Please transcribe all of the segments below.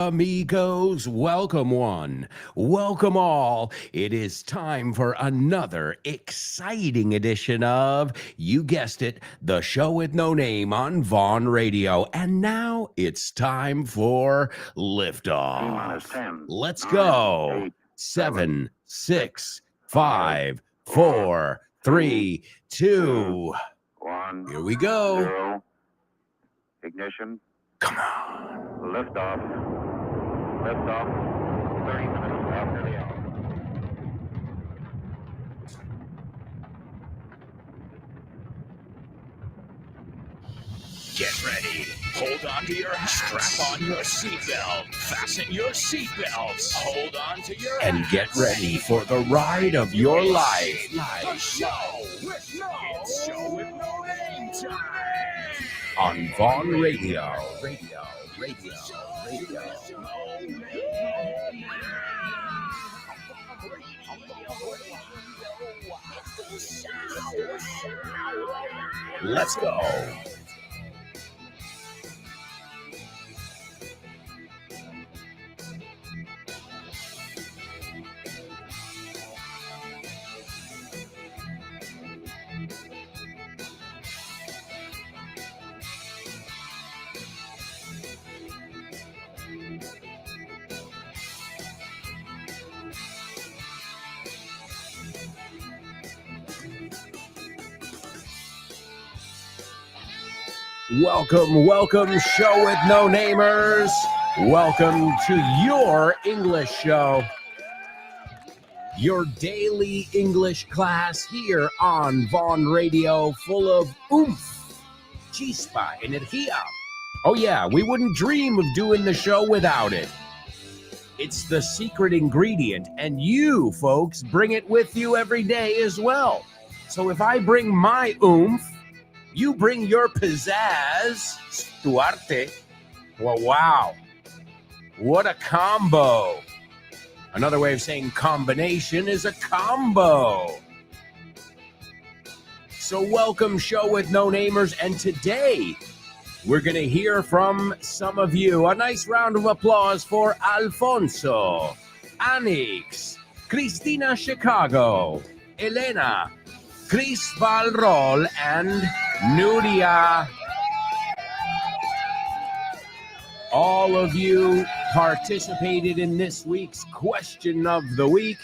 Amigos, welcome one, welcome all. It is time for another exciting edition of, you guessed it, the show with no name on Vaughn Radio. And now it's time for liftoff. 10, Let's 9, go. 8, 7, 6, 5, 4, 3, 2. 1. Here we go. 0. Ignition. Come on. Liftoff. Liftoff. 30 minutes after the hour. Get ready. Hold on to your hats. Strap on your seatbelt. Fasten your seatbelts. Hold on to your And hats. get ready for the ride of your life. The show with no name time. On Vaughn Radio. Let's go. Welcome, show with no namers. Welcome to your English show. Your daily English class here on Vaughn Radio, full of oomph, chispa, energía. Oh yeah, we wouldn't dream of doing the show without it. It's the secret ingredient, and you folks bring it with you every day as well. So if I bring my oomph, you bring your pizzazz, Stuarte. Well, wow. What a combo. Another way of saying combination is a combo. So welcome, show with no namers. And today, we're going to hear from some of you. A nice round of applause for Alfonso, Anix, Cristina Chicago, Elena, Chris Valrol, and Nuria. All of you participated in this week's question of the week,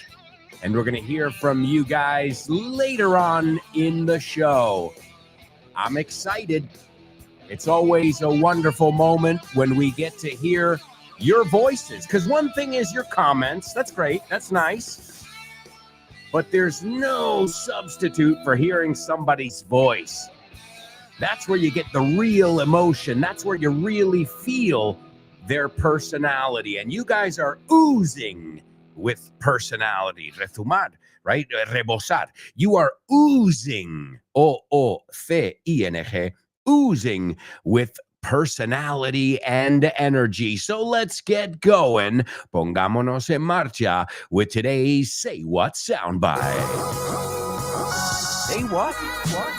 and we're going to hear from you guys later on in the show. I'm excited. It's always a wonderful moment when we get to hear your voices, because one thing is your comments. That's great. That's nice. But there's no substitute for hearing somebody's voice. That's where you get the real emotion. That's where you really feel their personality. And you guys are oozing with personality. Rezumar, right? Rebosar. You are oozing. O-O-C-I-N-G. Oozing with personality and energy. So let's get going. Pongámonos en marcha with today's Say What soundbite. Say what? What?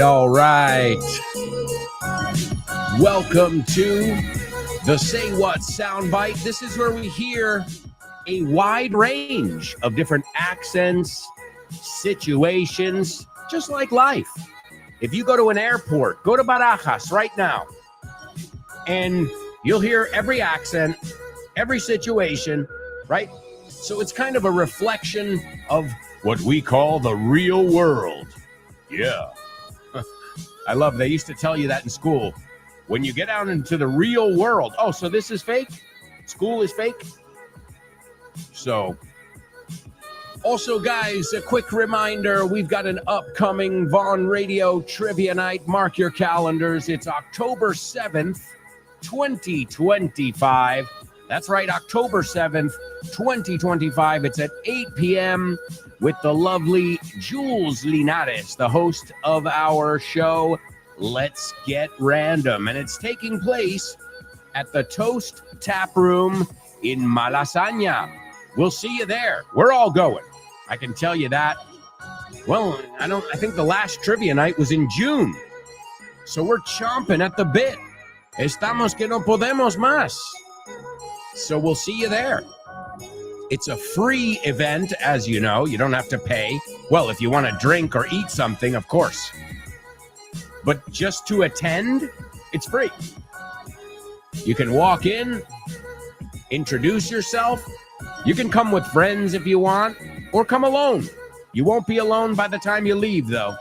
All right. Welcome to the Say What soundbite. This is where we hear a wide range of different accents, situations, just like life. If you go to an airport, go to Barajas right now, and you'll hear every accent, every situation, right? So it's kind of a reflection of what we call the real world. Yeah. I love, they used to tell you that in school. When you get out into the real world, oh, so this is fake? School is fake? So, also, guys, a quick reminder, we've got an upcoming Vaughn Radio Trivia Night. Mark your calendars. It's October 7th, 2025. That's right, October 7th, 2025. It's at 8 p.m. with the lovely Jules Linares, the host of our show, Let's Get Random. And it's taking place at the Toast Tap Room in Malasaña. We'll see you there. We're all going. I can tell you that. Well, I think the last trivia night was in June. So we're chomping at the bit. Estamos que no podemos más. So we'll see you there. It's a free event, as you know. You don't have to pay. Well, if you want to drink or eat something, of course. But just to attend, it's free. You can walk in, introduce yourself. You can come with friends if you want, or come alone. You won't be alone by the time you leave, though.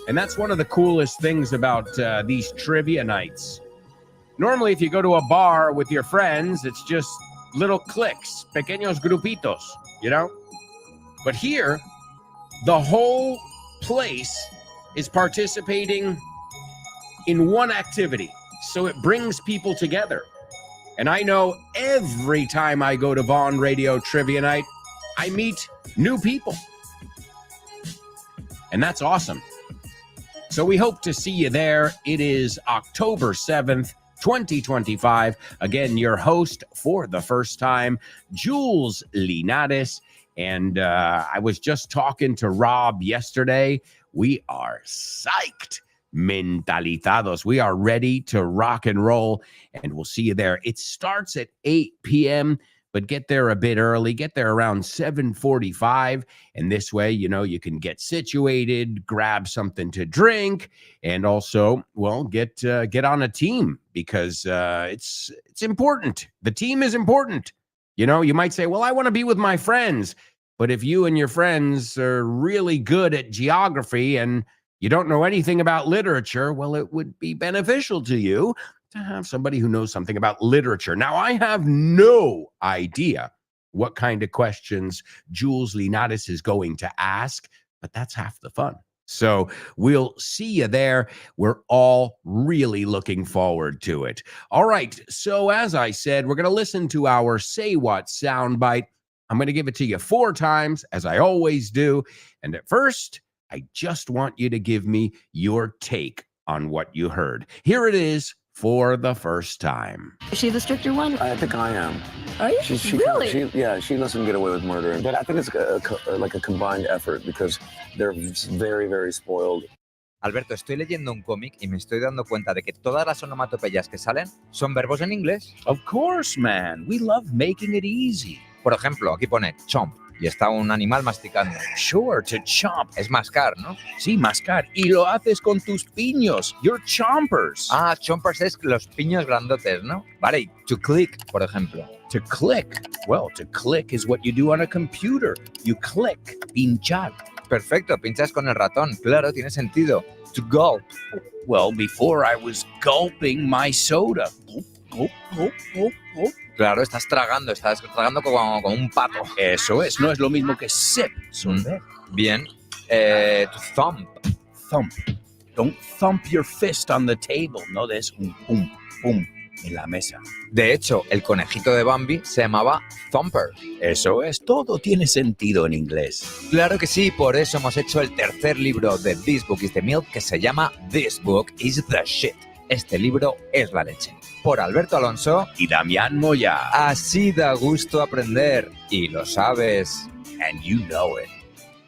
And that's one of the coolest things about these trivia nights. Normally, if you go to a bar with your friends, it's just little cliques, pequeños grupitos, you know? But here, the whole place is participating in one activity. So it brings people together. And I know every time I go to Vaughn Radio Trivia Night, I meet new people. And that's awesome. So we hope to see you there. It is October 7th, 2025. Again, your host for the first time, Jules Linares. And I was just talking to Rob yesterday. We are psyched. Mentalizados. We are ready to rock and roll, and we'll see you there. It starts at 8 p.m., but get there a bit early. Get there around 7:45, and this way, you know, you can get situated, grab something to drink, and also, well, get on a team because it's important. The team is important. You know, you might say, well, I want to be with my friends, but if you and your friends are really good at geography and you don't know anything about literature, well, it would be beneficial to you to have somebody who knows something about literature. Now, I have no idea what kind of questions Jules Linares is going to ask, but that's half the fun. So we'll see you there. We're all really looking forward to it. All right. So as I said, we're going to listen to our Say What soundbite. I'm going to give it to you 4 times, as I always do. And at first, I just want you to give me your take on what you heard. Here it is for the first time. Is she the stricter one? I think I am. Are you? Really? She lets him get away with murder. But I think it's like a combined effort because they're very, very spoiled. Alberto, estoy leyendo un cómic y me estoy dando cuenta de que todas las onomatopeyas que salen son verbos en inglés. Of course, man. We love making it easy. Por ejemplo, aquí pone chomp y está un animal masticando. Sure, to chomp. Es mascar, ¿no? Sí, mascar. Y lo haces con tus piños. You're chompers. Ah, chompers es los piños grandotes, ¿no? Vale, y to click, por ejemplo. To click. Well, to click is what you do on a computer. You click. Pinchar. Perfecto, pinchas con el ratón. Claro, tiene sentido. To gulp. Well, before I was gulping my soda. Gulp, gulp, gulp, gulp, gulp. Claro, estás tragando como un pato. Eso es, no es lo mismo que sip. Bien. To thump. Thump. Don't thump your fist on the table. No des un pum, pum en la mesa. De hecho, el conejito de Bambi se llamaba Thumper. Eso es, todo tiene sentido en inglés. Claro que sí, por eso hemos hecho el tercer libro de This Book is the Milk, que se llama This Book is the Shit. Este libro es la leche. Por Alberto Alonso y Damián Moya. Así da gusto aprender. Y lo sabes. And you know it.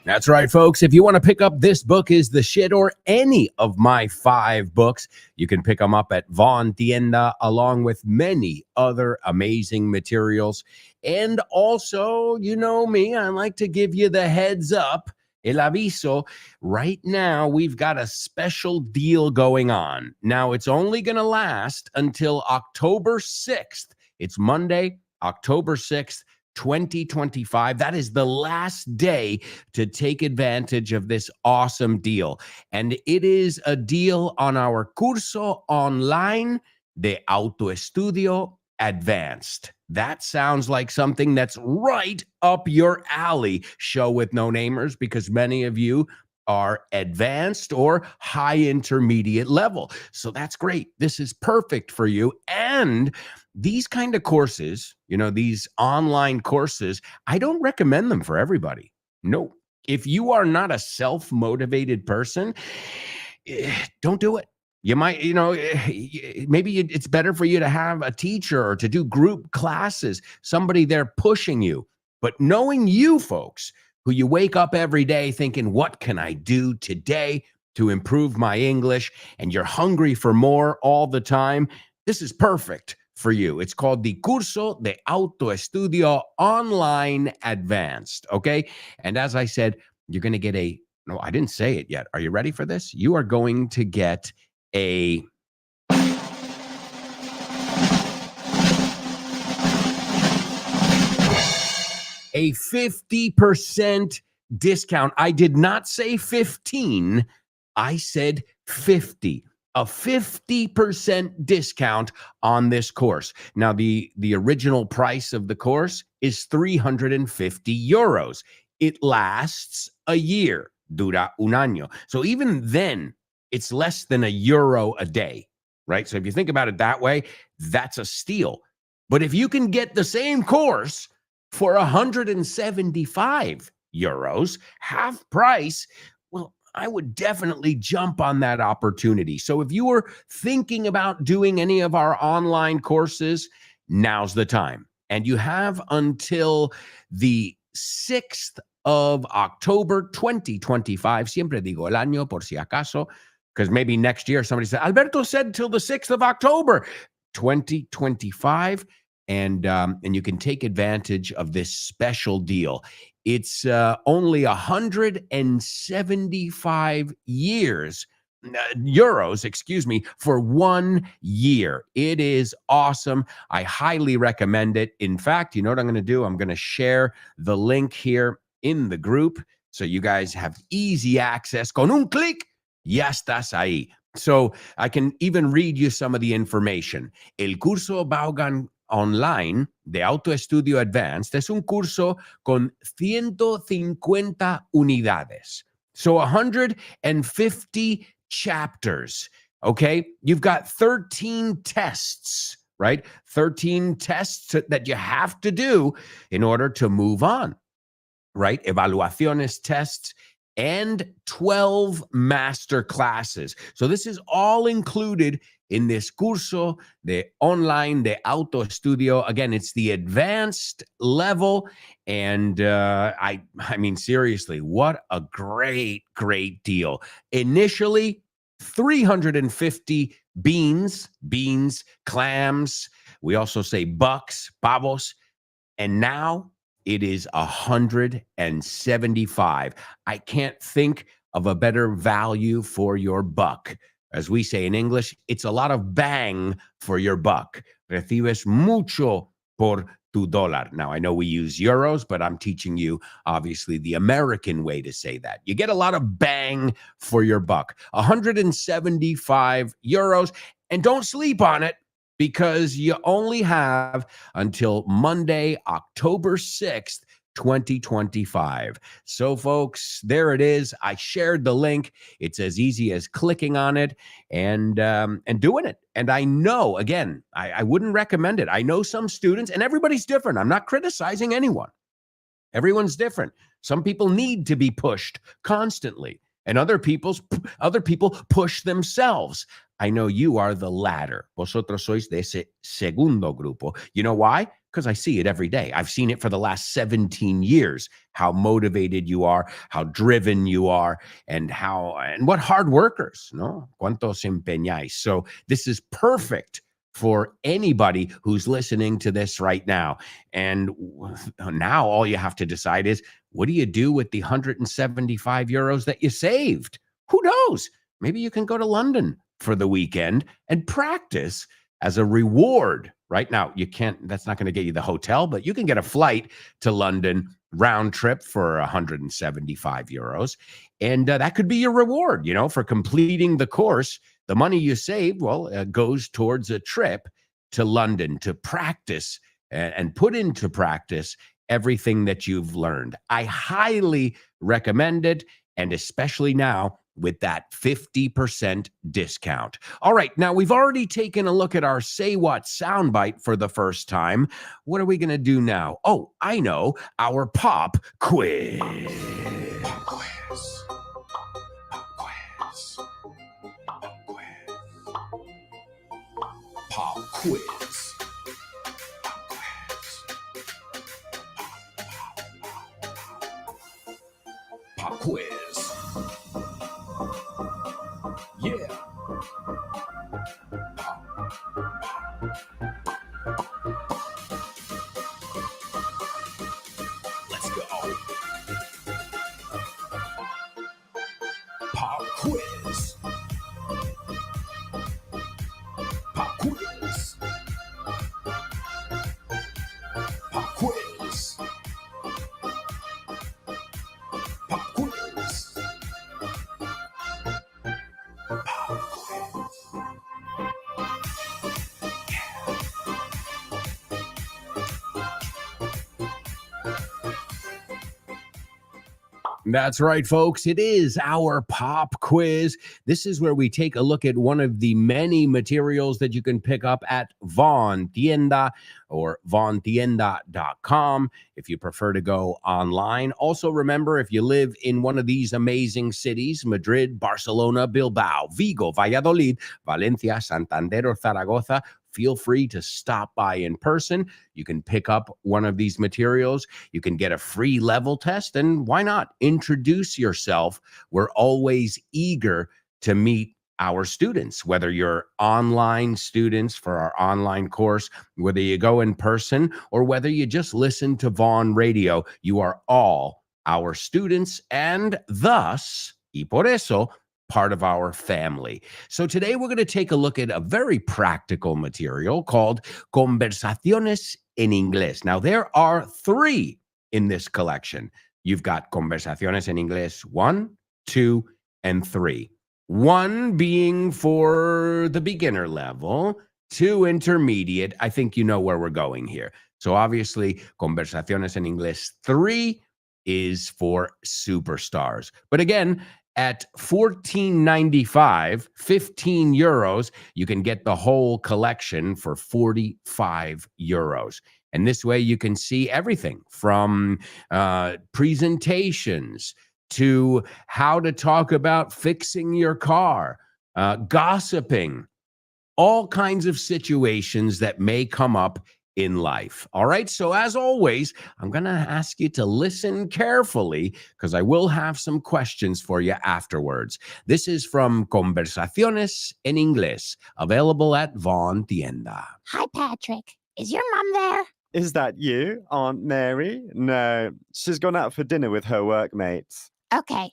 That's right, folks. If you want to pick up This Book is the Shit or any of my 5 books, you can pick them up at Vaughn Tienda along with many other amazing materials. And also, you know me, I like to give you the heads up. El aviso, right now we've got a special deal going on. Now it's only going to last until October 6th. It's Monday, October 6th, 2025. That is the last day to take advantage of this awesome deal. And it is a deal on our curso online de autoestudio advanced. That sounds like something that's right up your alley, show with no namers, because many of you are advanced or high intermediate level. So that's great. This is perfect for you. And these kind of courses, these online courses, I don't recommend them for everybody. No. If you are not a self-motivated person, don't do it. You might, maybe it's better for you to have a teacher or to do group classes, somebody there pushing you. But knowing you folks, who you wake up every day thinking, what can I do today to improve my English? And you're hungry for more all the time. This is perfect for you. It's called the Curso de Autoestudio Online Advanced. Okay. And as I said, you're going to get no, I didn't say it yet. Are you ready for this? You are going to get a 50% discount. I did not say 15. I said 50. A 50% discount on this course. Now, the original price of the course is 350 euros. It lasts a year. Dura un año. So even then, it's less than €1 a day, right? So if you think about it that way, that's a steal. But if you can get the same course for 175 euros, half price, well, I would definitely jump on that opportunity. So if you were thinking about doing any of our online courses, now's the time. And you have until the 6th of October 2025. Siempre digo el año por si acaso, because maybe next year somebody said, Alberto said till the 6th of October 2025. And you can take advantage of this special deal. It's only 175 euros, for 1 year. It is awesome. I highly recommend it. In fact, you know what I'm going to do? I'm going to share the link here in the group so you guys have easy access. Con un clic, ya estás ahí. So I can even read you some of the information. El curso Vaughan Online de Autoestudio Advanced es un curso con 150 unidades. So 150 chapters, okay? You've got 13 tests, right? 13 tests that you have to do in order to move on, right? Evaluaciones, tests, and 12 master classes. So this is all included in this curso de online de autoestudio. Again, it's the advanced level. And I mean, seriously, what a great deal. Initially, 350 beans, clams. We also say bucks, pavos. And now it is 175. I can't think of a better value for your buck. As we say in English, it's a lot of bang for your buck. Recibes mucho por tu dólar. Now, I know we use euros, but I'm teaching you, obviously, the American way to say that. You get a lot of bang for your buck. 175 euros. And don't sleep on it, because you only have until Monday, October 6th, 2025. So, folks, there it is. I shared the link. It's as easy as clicking on it and doing it. And I know, again, I wouldn't recommend it. I know some students, and everybody's different. I'm not criticizing anyone. Everyone's different. Some people need to be pushed constantly, and other people push themselves. I know you are the latter. Vosotros sois de ese segundo grupo. You know why? Because I see it every day. I've seen it for the last 17 years, how motivated you are, how driven you are, and what hard workers, no? Cuántos empeñáis. So this is perfect for anybody who's listening to this right now. And now all you have to decide is, what do you do with the 175 euros that you saved? Who knows? Maybe you can go to London for the weekend and practice as a reward right? Now, you can't, that's not going to get you the hotel, but you can get a flight to London round trip for 175 euros. And that could be your reward, you know, for completing the course. The money you saved, well, goes towards a trip to London to practice and put into practice everything that you've learned. I highly recommend it, and especially now with that 50% discount. All right, now we've already taken a look at our Say What soundbite for the first time. What are we going to do now? Oh, I know, our pop quiz. Pop quiz. Pop quiz. Pop quiz. Pop quiz. Yeah. Let's go. Pop quiz. Pop quiz. Pop quiz. Pop quiz. That's right, folks. It is our pop quiz. This is where we take a look at one of the many materials that you can pick up at Von Tienda or vontienda.com if you prefer to go online. Also, remember, if you live in one of these amazing cities, Madrid, Barcelona, Bilbao, Vigo, Valladolid, Valencia, Santander, or Zaragoza, feel free to stop by in person. You can pick up one of these materials. You can get a free level test, and why not introduce yourself? We're always eager to meet our students, whether you're online students for our online course, whether you go in person, or whether you just listen to Vaughn Radio. You are all our students, and thus, y por eso, part of our family. So today we're going to take a look at a very practical material called Conversaciones en Inglés. Now, there are 3 in this collection. You've got Conversaciones en Inglés 1, 2, and 3. 1 being for the beginner level, 2 intermediate. I think you know where we're going here. So obviously, Conversaciones en Inglés 3 is for superstars. But again, at $14.95, 15 euros, you can get the whole collection for 45 euros. And this way you can see everything from presentations to how to talk about fixing your car, gossiping, all kinds of situations that may come up in life. All right. So as always, I'm going to ask you to listen carefully because I will have some questions for you afterwards. This is from Conversaciones en Inglés, available at Von Tienda. Hi, Patrick. Is your mom there? Is that you, Aunt Mary? No, she's gone out for dinner with her workmates. Okay.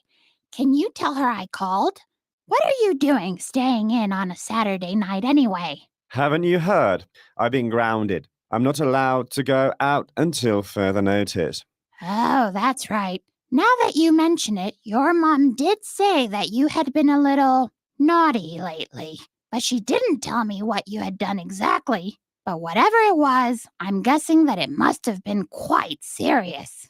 Can you tell her I called? What are you doing staying in on a Saturday night anyway? Haven't you heard? I've been grounded. I'm not allowed to go out until further notice. Oh, that's right. Now that you mention it, your mom did say that you had been a little naughty lately, but she didn't tell me what you had done exactly. But whatever it was, I'm guessing that it must have been quite serious.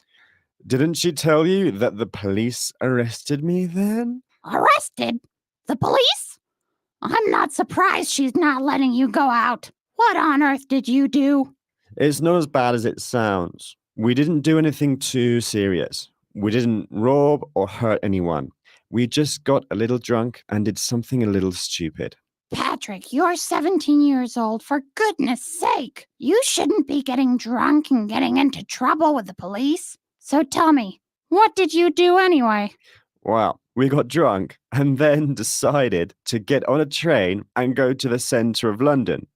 Didn't she tell you that the police arrested me then? Arrested? The police? I'm not surprised she's not letting you go out. What on earth did you do? It's not as bad as it sounds. We didn't do anything too serious. We didn't rob or hurt anyone. We just got a little drunk and did something a little stupid. Patrick, you're 17 years old. For goodness sake. You shouldn't be getting drunk and getting into trouble with the police. So tell me, what did you do anyway? Well, we got drunk and then decided to get on a train and go to the centre of London.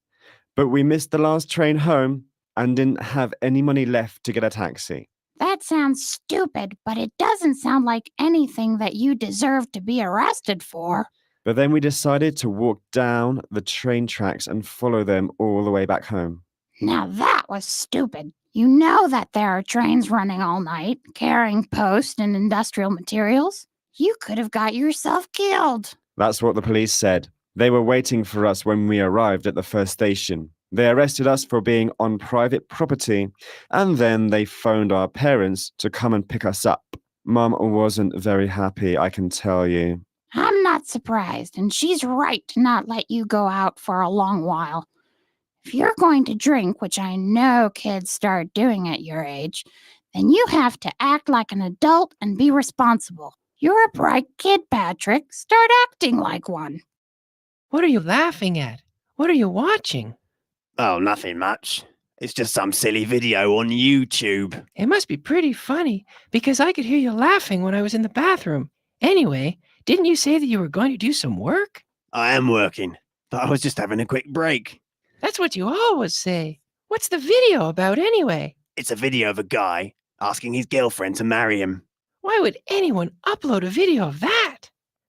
But we missed the last train home and didn't have any money left to get a taxi. That sounds stupid, but it doesn't sound like anything that you deserve to be arrested for. But then we decided to walk down the train tracks and follow them all the way back home. Now that was stupid. You know that there are trains running all night, carrying post and industrial materials. You could have got yourself killed. That's what the police said. They were waiting for us when we arrived at the first station. They arrested us for being on private property, and then they phoned our parents to come and pick us up. Mum wasn't very happy, I can tell you. I'm not surprised, and she's right to not let you go out for a long while. If you're going to drink, which I know kids start doing at your age, then you have to act like an adult and be responsible. You're a bright kid, Patrick. Start acting like one. What are you laughing at? What are you watching? Oh, nothing much. It's just some silly video on YouTube. It must be pretty funny, because I could hear you laughing when I was in the bathroom. Anyway, didn't you say that you were going to do some work? I am working, but I was just having a quick break. That's what you always say. What's the video about anyway? It's a video of a guy asking his girlfriend to marry him. Why would anyone upload a video of that?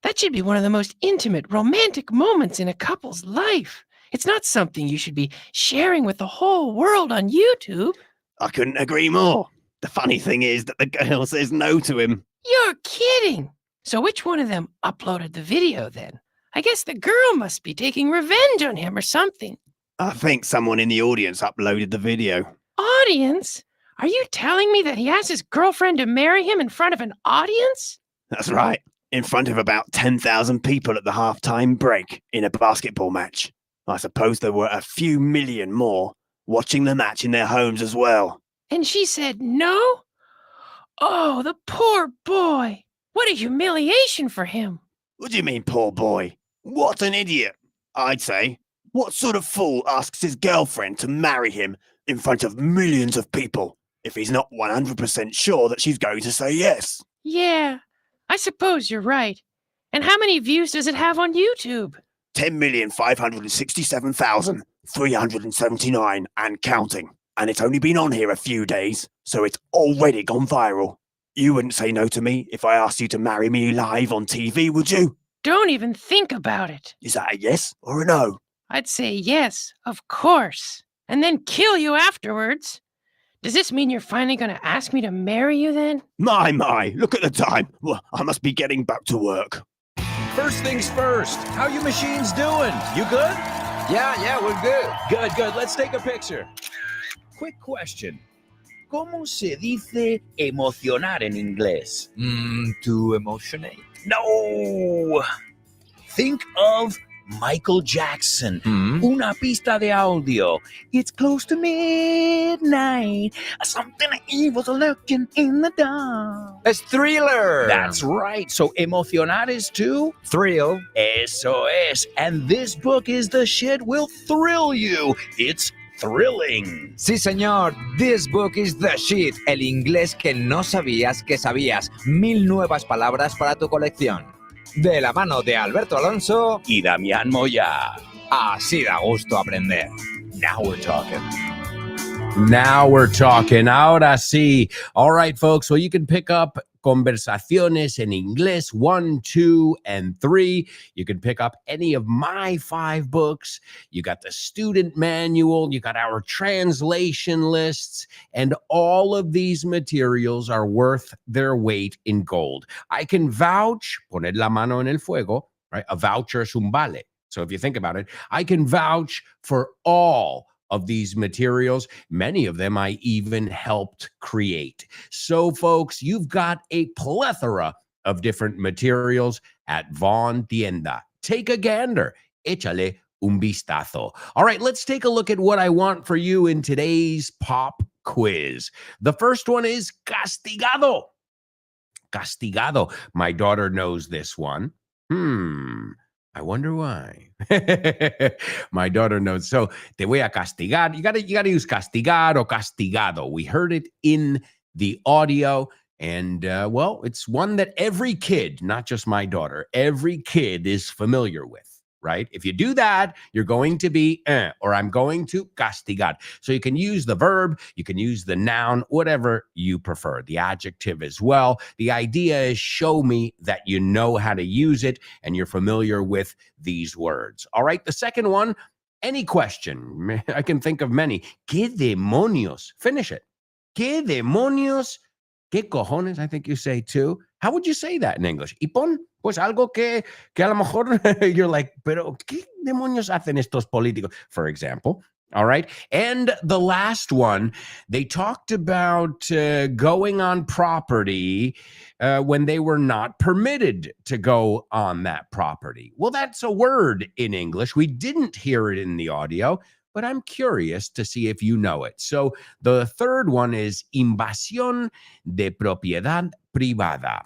That should be one of the most intimate, romantic moments in a couple's life. It's not something you should be sharing with the whole world on YouTube. I couldn't agree more. The funny thing is that the girl says no to him. You're kidding. So which one of them uploaded the video then? I guess the girl must be taking revenge on him or something. I think someone in the audience uploaded the video. Audience? Are you telling me that he asked his girlfriend to marry him in front of an audience? That's right. In front of about 10,000 people at the halftime break in a basketball match. I suppose there were a few million more watching the match in their homes as well. And she said no? Oh, the poor boy. What a humiliation for him. What do you mean, poor boy? What an idiot. I'd say, what sort of fool asks his girlfriend to marry him in front of millions of people if he's not 100% sure that she's going to say yes? Yeah, I suppose you're right. And how many views does it have on YouTube? 10,567,379 and counting. And it's only been on here a few days, so it's already gone viral. You wouldn't say no to me if I asked you to marry me live on TV, would you? Don't even think about it. Is that a yes or a no? I'd say yes, of course. And then kill you afterwards. Does this mean you're finally going to ask me to marry you then? My, look at the time. Well, I must be getting back to work. First things first, how you machines doing? You good? Yeah, we're good. Good. Let's take a picture. Quick question. ¿Cómo se dice emocionar en inglés? To emotionate. No. Think of Michael Jackson. Una pista de audio. It's close to midnight. Something evil's lurking in the dark. It's Thriller. That's right. So emocionar is to Thrill. eso es. And this book is the shit will thrill you. It's thrilling. Sí, señor. This book is the shit. El inglés que no sabías que sabías. 1000 nuevas palabras para tu colección. De la mano de Alberto Alonso Y Damián Moya. Así da gusto aprender. Now we're talking. Ahora sí. All right, folks. Well, you can pick up Conversaciones en Inglés 1, 2, and 3. You can pick up any of my 5 books. You got the student manual. You got our translation lists. And all of these materials are worth their weight in gold. I can vouch, poner la mano en el fuego, right? A voucher es un vale. So if you think about it, I can vouch for all of these materials. Many of them I even helped create. So folks, you've got a plethora of different materials at Von Tienda. Take a gander. Échale un vistazo. All right, let's take a look at what I want for you in today's pop quiz. The first one is castigado. Castigado. My daughter knows this one. I wonder why. My daughter knows. So, te voy a castigar. You gotta use castigar or castigado. We heard it in the audio. And, well, it's one that every kid, not just my daughter, every kid is familiar with, right? If you do that, you're going to be, or I'm going to castigar. So you can use the verb, you can use the noun, whatever you prefer, the adjective as well. The idea is show me that you know how to use it and you're familiar with these words. All right, the second one, Any question. I can think of many. ¿Qué demonios? Finish it. ¿Qué demonios? ¿Qué cojones? I think you say too. How would you say that in English? ¿Y pon? Pues algo que a lo mejor you're like, pero ¿qué demonios hacen estos políticos? For example. All right. And the last one, they talked about going on property when they were not permitted to go on that property. Well, that's a word in English. We didn't hear it in the audio, but I'm curious to see if you know it. So the third one is invasión de propiedad privada.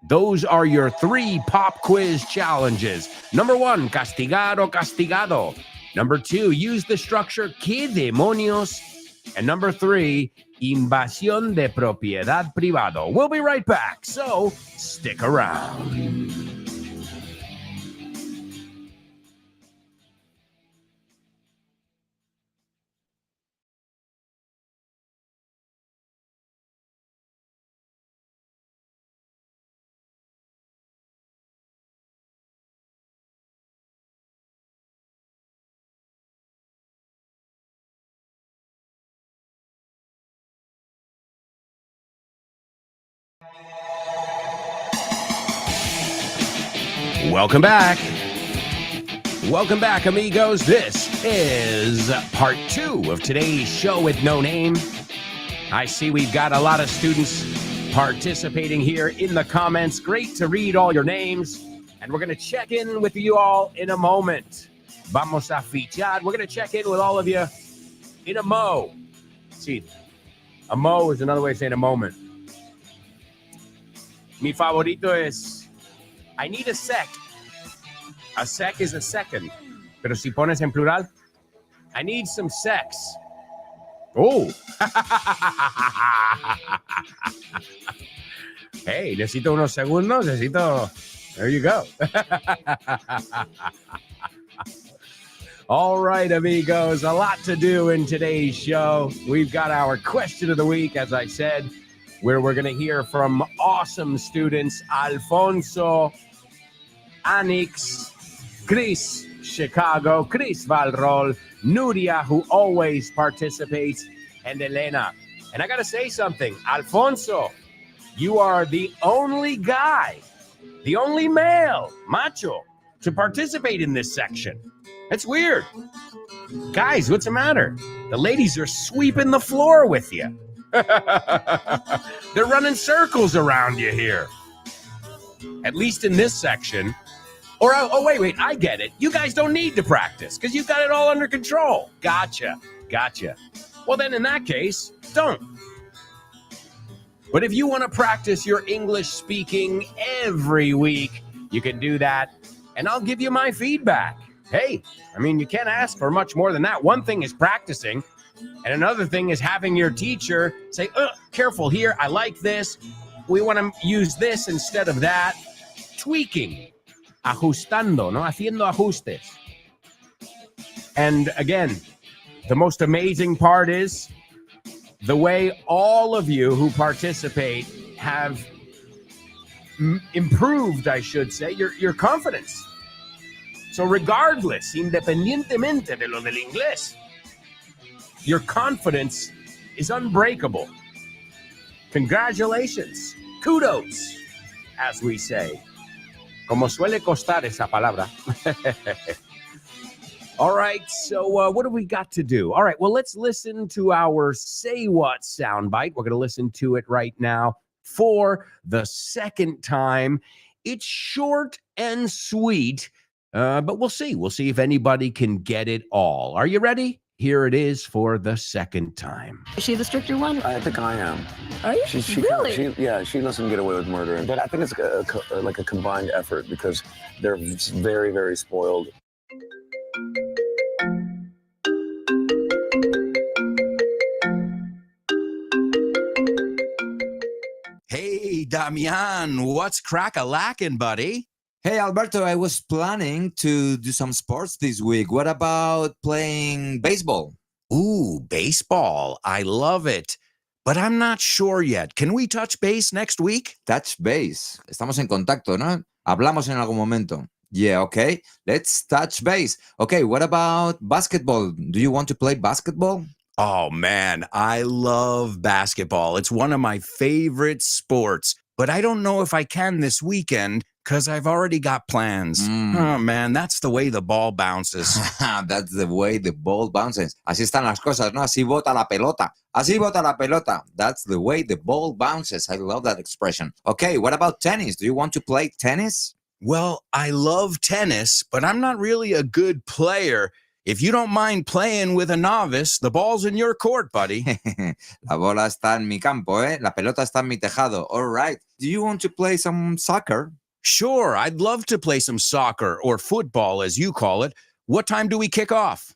Those are your 3 pop quiz challenges. Number 1, castigar o castigado. Number 2, use the structure ¿Qué demonios? And number 3, invasión de propiedad privado. We'll be right back, so stick around. Welcome back. Welcome back, amigos. This is part 2 of today's show with no name. I see we've got a lot of students participating here in the comments. Great to read all your names. And we're going to check in with you all in a moment. Vamos a fichar. We're going to check in with all of you in a mo. See, a mo is another way of saying a moment. Mi favorito es, I need a sec. A sec is a second. Pero si pones en plural, I need some sex. Oh. Hey, necesito unos segundos. There you go. All right, amigos, a lot to do in today's show. We've got our question of the week, as I said, where we're going to hear from awesome students, Alfonso, Anix, Chris, Chicago, Chris Valrol, Nuria, who always participates, and Elena. And I got to say something, Alfonso, you are the only guy, the only male, macho, to participate in this section. That's weird. Guys, what's the matter? The ladies are sweeping the floor with you. They're running circles around you here. At least in this section. Or, oh, wait, I get it. You guys don't need to practice because you've got it all under control. Gotcha. Well, then in that case, don't. But if you want to practice your English speaking every week, you can do that, and I'll give you my feedback. Hey, I mean, you can't ask for much more than that. One thing is practicing, and another thing is having your teacher say, careful here, I like this. We want to use this instead of that. Tweaking. Ajustando, ¿no? Haciendo ajustes. And again, the most amazing part is the way all of you who participate have improved, I should say, your confidence. So regardless, independientemente de lo del inglés, your confidence is unbreakable. Congratulations. Kudos, as we say. Como suele costar esa palabra. All right, so what do we got to do? All right, well, let's listen to our Say What soundbite. We're going to listen to it right now for the second time. It's short and sweet, but we'll see. We'll see if anybody can get it all. Are you ready? Here it is for the second time. Is she the stricter one? I think I am. Are you? Really? She lets him get away with murder. But I think it's like a combined effort because they're very, very spoiled. Hey, Damian, what's crack-a-lackin', buddy? Hey, Alberto, I was planning to do some sports this week. What about playing baseball? Ooh, baseball. I love it. But I'm not sure yet. Can we touch base next week? Touch base. Estamos en contacto, ¿no? Hablamos en algún momento. Yeah, okay. Let's touch base. Okay, what about basketball? Do you want to play basketball? Oh man, I love basketball. It's one of my favorite sports, but I don't know if I can this weekend because I've already got plans. Oh man, that's the way the ball bounces. That's the way the ball bounces. Así están las cosas, ¿no? Así bota la pelota. Así bota la pelota. That's the way the ball bounces. I love that expression. Okay, what about tennis? Do you want to play tennis? Well, I love tennis, but I'm not really a good player. If you don't mind playing with a novice, the ball's in your court, buddy. La bola está en mi campo, ¿eh? La pelota está en mi tejado. All right. Do you want to play some soccer? Sure, I'd love to play some soccer or football, as you call it. What time do we kick off?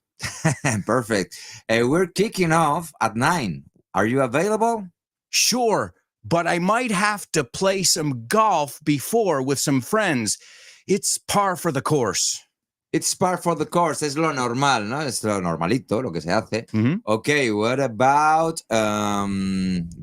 Perfect. We're kicking off at 9. Are you available? Sure, but I might have to play some golf before with some friends. It's par for the course. It's par for the course. Es lo normal, ¿no? Es lo normalito, lo que se hace. Mm-hmm. Okay, what about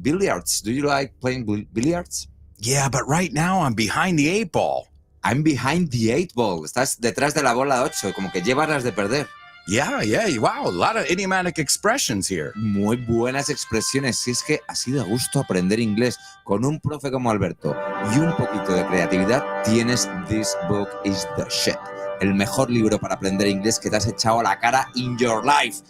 billiards? Do you like playing billiards? Yeah, but right now I'm behind the 8 ball. I'm behind the 8 ball. Estás detrás de la bola 8, como que llevas las de perder. Yeah, wow, a lot of idiomatic expressions here. Muy buenas expresiones. Si es que así de gusto aprender inglés con un profe como Alberto y un poquito de creatividad, tienes This Book is the Shit. El mejor libro para aprender inglés que te has echado a la cara in your life.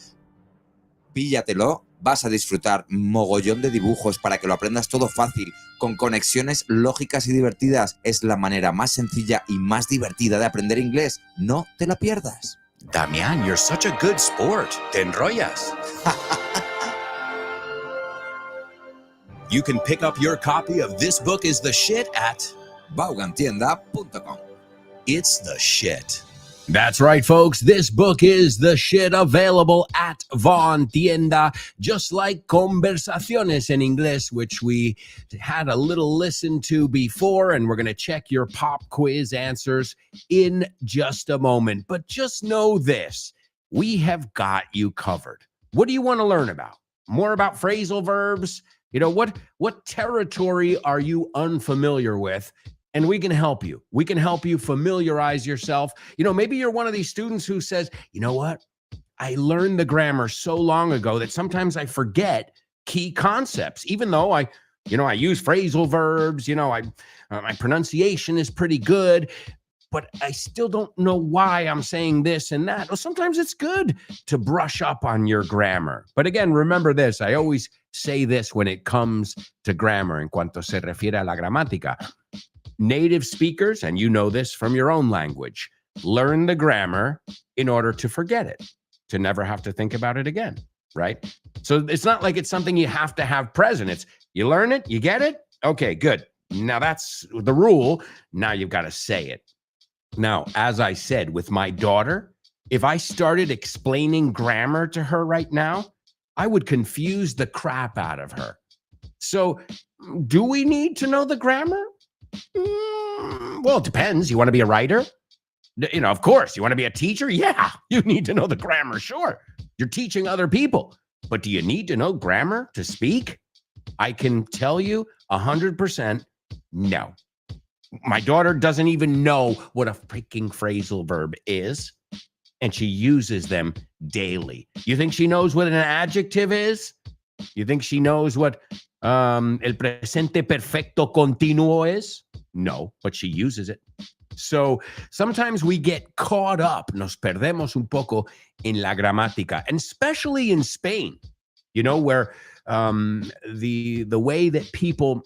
Píllatelo, vas a disfrutar mogollón de dibujos para que lo aprendas todo fácil, con conexiones lógicas y divertidas. Es la manera más sencilla y más divertida de aprender inglés. No te la pierdas. Damián, you're such a good sport. Te enrollas. You can pick up your copy of This Book is the Shit at Vaughantienda.com. It's the shit. That's right, folks. This book is the shit, available at Von Tienda, just like Conversaciones en Inglés, which we had a little listen to before, and we're going to check your pop quiz answers in just a moment. But just know this, we have got you covered. What do you want to learn about? More about phrasal verbs? You know, what territory are you unfamiliar with? And we can help you. We can help you familiarize yourself. You know, maybe you're one of these students who says, you know what? I learned the grammar so long ago that sometimes I forget key concepts, even though I use phrasal verbs, my pronunciation is pretty good, but I still don't know why I'm saying this and that. Well, sometimes it's good to brush up on your grammar. But again, remember this. I always say this when it comes to grammar, en cuanto se refiere a la gramática. Native speakers, and you know this from your own language, learn the grammar in order to forget it, to never have to think about it again, right? So it's not like it's something you have to have present. It's you learn it, you get it, okay, good. Now that's the rule. Now you've got to say it. Now, as I said, with my daughter, if I started explaining grammar to her right now, I would confuse the crap out of her. So do we need to know the grammar? Well, it depends. You want to be a writer? Of course. You want to be a teacher? Yeah, you need to know the grammar. Sure. You're teaching other people. But do you need to know grammar to speak? I can tell you 100% no. My daughter doesn't even know what a freaking phrasal verb is, and she uses them daily. You think she knows what an adjective is? You think she knows what el presente perfecto continuo is? No, but she uses it. So sometimes we get caught up, nos perdemos un poco en la gramática, and especially in Spain, where the way that people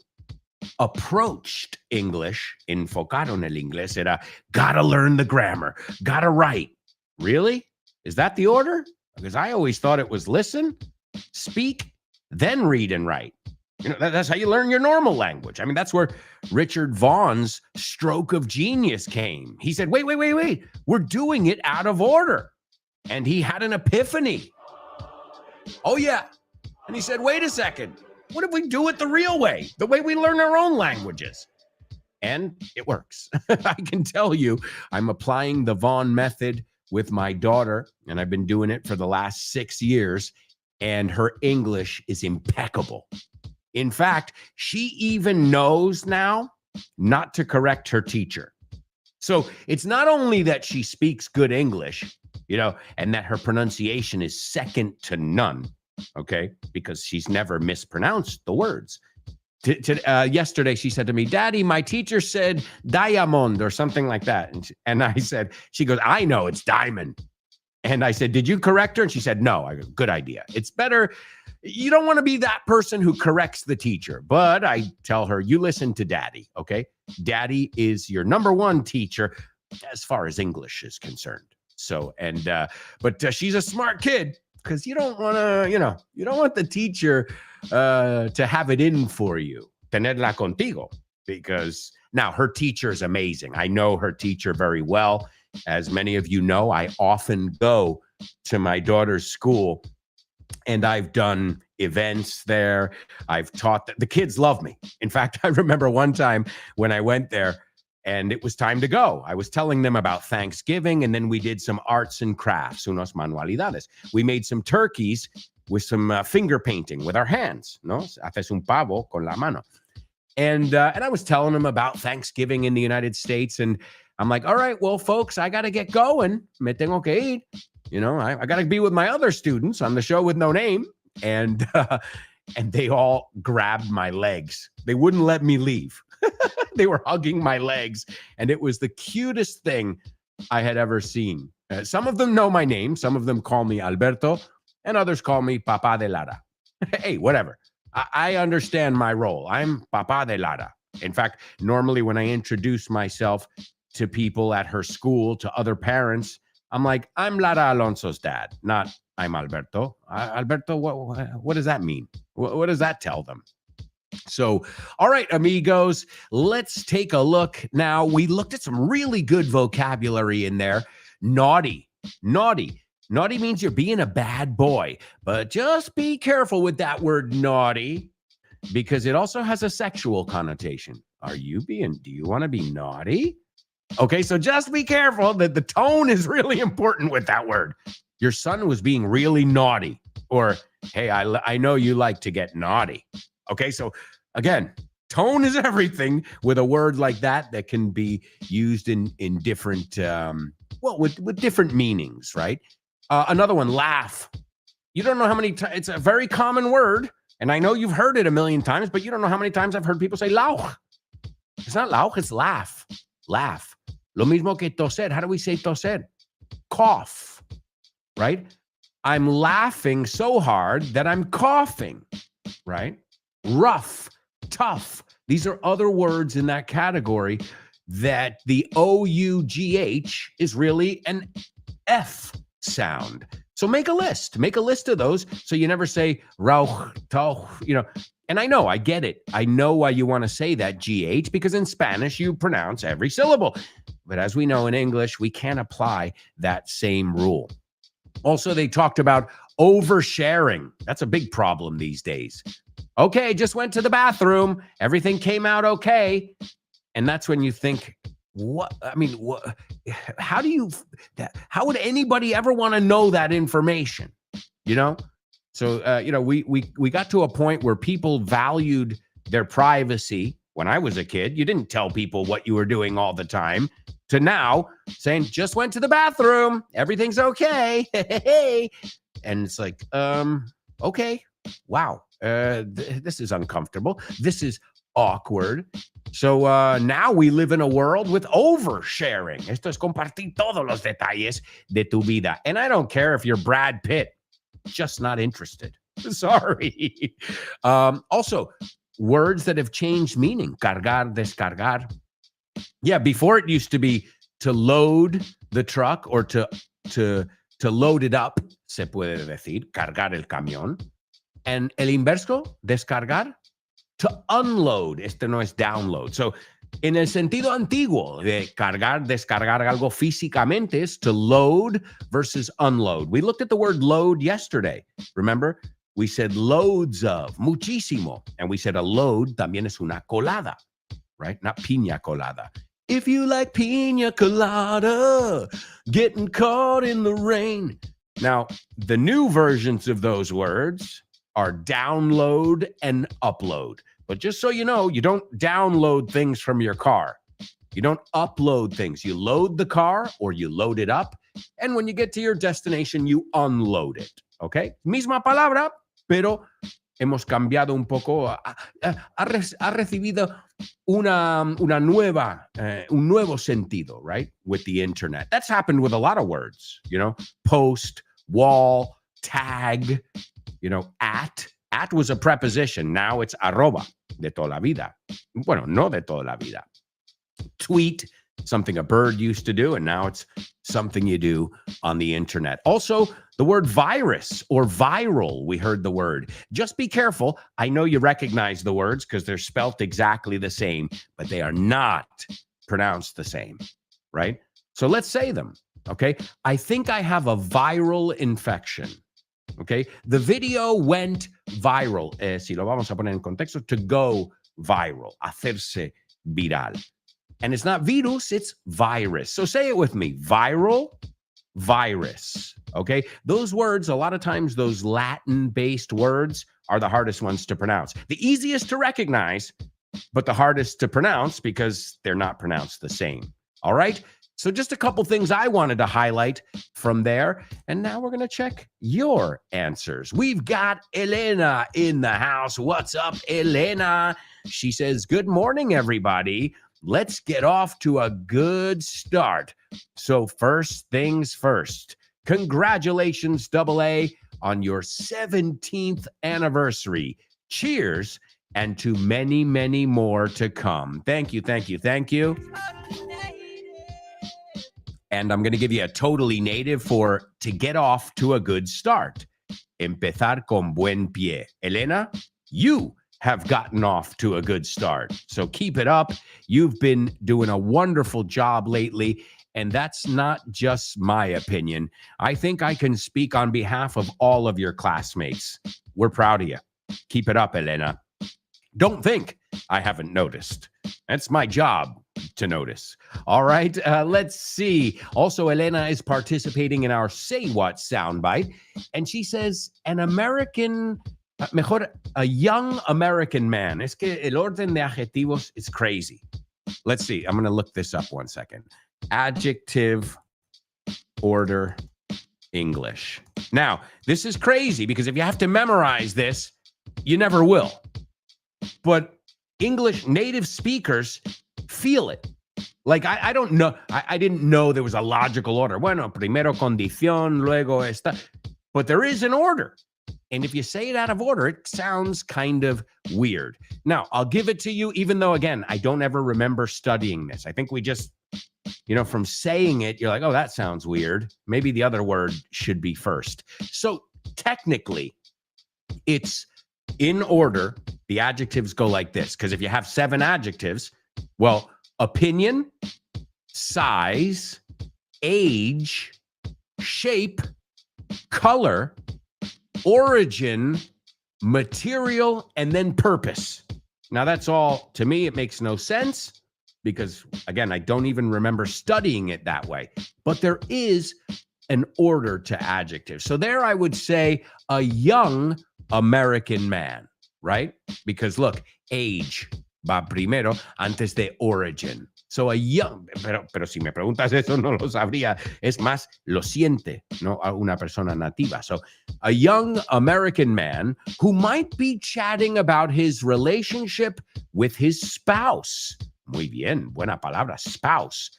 approached English, enfocaron el inglés, era gotta learn the grammar, gotta write. Really? Is that the order? Because I always thought it was listen, speak, then read and write. That's how you learn your normal language. I mean, that's where Richard Vaughan's stroke of genius came. He said, wait, we're doing it out of order. And he had an epiphany. Oh, yeah. And he said, wait a second. What if we do it the real way, the way we learn our own languages? And it works. I can tell you, I'm applying the Vaughan method with my daughter, and I've been doing it for the last 6 years, and her English is impeccable. In fact, she even knows now not to correct her teacher. So it's not only that she speaks good English, and that her pronunciation is second to none, okay, because she's never mispronounced the words. Yesterday, she said to me, Daddy, my teacher said diamond or something like that. And I said, she goes, I know it's diamond. And I said, did you correct her? And she said, no. I go, good idea. It's better. You don't want to be that person who corrects the teacher. But I tell her, you listen to Daddy, okay? Daddy is your number one teacher as far as English is concerned. So, but she's a smart kid, because you don't want to, you don't want the teacher to have it in for you, tenerla contigo, because now her teacher is amazing. I know her teacher very well. As many of you know, I often go to my daughter's school, and I've done events there. I've taught. The kids love me. In fact, I remember one time when I went there, and it was time to go. I was telling them about Thanksgiving, and then we did some arts and crafts, unos manualidades. We made some turkeys with some finger painting with our hands, ¿no? Haces un pavo con la mano. And I was telling them about Thanksgiving in the United States, and I'm like, all right, well, folks, I got to get going. Me tengo que ir. I got to be with my other students on the show with no name. And they all grabbed my legs. They wouldn't let me leave. They were hugging my legs, and it was the cutest thing I had ever seen. Some of them know my name. Some of them call me Alberto, and others call me Papá de Lara. Hey, whatever. I understand my role. I'm Papá de Lara. In fact, normally when I introduce myself to people at her school, to other parents, I'm like, I'm Lara Alonso's dad, not I'm Alberto. Alberto, what does that mean? What does that tell them? So, all right, amigos, let's take a look. Now, we looked at some really good vocabulary in there. Naughty. Naughty means you're being a bad boy, but just be careful with that word naughty, because it also has a sexual connotation. Do you want to be naughty? Okay, so just be careful that the tone is really important with that word. Your son was being really naughty, or, hey, I know you like to get naughty. Okay, so again, tone is everything with a word like that can be used in different, with different meanings, right? Another one, laugh. You don't know how many times, it's a very common word, and I know you've heard it a million times, but you don't know how many times I've heard people say lauch. It's not lauch, it's laugh. Laugh. Lo mismo que toser. How do we say toser? Cough, right? I'm laughing so hard that I'm coughing, right? Rough, tough. These are other words in that category that the O-U-G-H is really an F sound. So make a list of those, so you never say rauch, tauch, and I get it. I know why you want to say that GH, because in Spanish you pronounce every syllable. But as we know in English, we can't apply that same rule. Also, they talked about oversharing. That's a big problem these days. Okay, just went to the bathroom. Everything came out okay. And that's when you think, how would anybody ever want to know that information? So, we got to a point where people valued their privacy. When I was a kid, you didn't tell people what you were doing all the time, to now saying, just went to the bathroom. Everything's okay. And it's like, okay, wow. This is uncomfortable. This is awkward. So now we live in a world with oversharing. Esto es compartir todos los detalles de tu vida. And I don't care if you're Brad Pitt, just not interested. Sorry. Also, words that have changed meaning. Cargar, descargar. Yeah, before it used to be to load the truck or to load it up, se puede decir, cargar el camión. And el inverso, descargar, to unload. Este no es download. So, en el sentido antiguo de cargar, descargar algo físicamente is to load versus unload. We looked at the word load yesterday. Remember? We said loads of, muchísimo. And we said a load también es una colada, right? Not piña colada. If you like piña colada, getting caught in the rain. Now, the new versions of those words are download and upload. But just so you know, you don't download things from your car. You don't upload things. You load the car or you load it up. And when you get to your destination, you unload it. Okay? Misma palabra, pero hemos cambiado un poco. Ha recibido un nuevo sentido, right? With the internet. That's happened with a lot of words, post, wall, tag, at. At was a preposition. Now it's arroba, de toda la vida. Bueno, no de toda la vida. Tweet, something a bird used to do, and now it's something you do on the internet. Also, the word virus or viral, we heard the word. Just be careful. I know you recognize the words because they're spelt exactly the same, but they are not pronounced the same, right? So let's say them, okay? I think I have a viral infection. Okay, the video went viral. Si lo vamos a poner en contexto, to go viral, hacerse viral. And it's not virus, it's virus. So say it with me, viral, virus. Okay, those words, a lot of times, those Latin-based words are the hardest ones to pronounce. The easiest to recognize, but the hardest to pronounce because they're not pronounced the same. All right? So just a couple things I wanted to highlight from there. And now we're going to check your answers. We've got Elena in the house. What's up, Elena? She says, good morning, everybody. Let's get off to a good start. So first things first, congratulations, AA, on your 17th anniversary. Cheers, and to many, many more to come. Thank you, thank you, thank you. And I'm going to give you a totally native for to get off to a good start. Empezar con buen pie. Elena, you have gotten off to a good start. So keep it up. You've been doing a wonderful job lately. And that's not just my opinion. I think I can speak on behalf of all of your classmates. We're proud of you. Keep it up, Elena. Don't think I haven't noticed. That's my job to notice. All right, let's see. Also, Elena is participating in our Say What soundbite, and she says, an American, mejor, a young American man. Es que el orden de adjetivos is crazy. Let's see. I'm going to look this up one second. Adjective order English. Now, this is crazy because if you have to memorize this, you never will. But English native speakers feel it. Like, I don't know. I didn't know there was a logical order. Bueno, primero condición, luego esta. But there is an order. And if you say it out of order, it sounds kind of weird. Now, I'll give it to you, even though, again, I don't ever remember studying this. I think we just, from saying it, you're like, oh, that sounds weird. Maybe the other word should be first. So technically, it's in order. The adjectives go like this, because if you have 7 adjectives, well, opinion, size, age, shape, color, origin, material, and then purpose. Now, that's all, to me, it makes no sense because, again, I don't even remember studying it that way. But there is an order to adjectives. So there I would say a young American man, right? Because look, age va primero antes de origin. So a young, pero si me preguntas eso no lo sabría. Es más, lo siente, no a una persona nativa. So a young American man who might be chatting about his relationship with his spouse. Muy bien, buena palabra, spouse.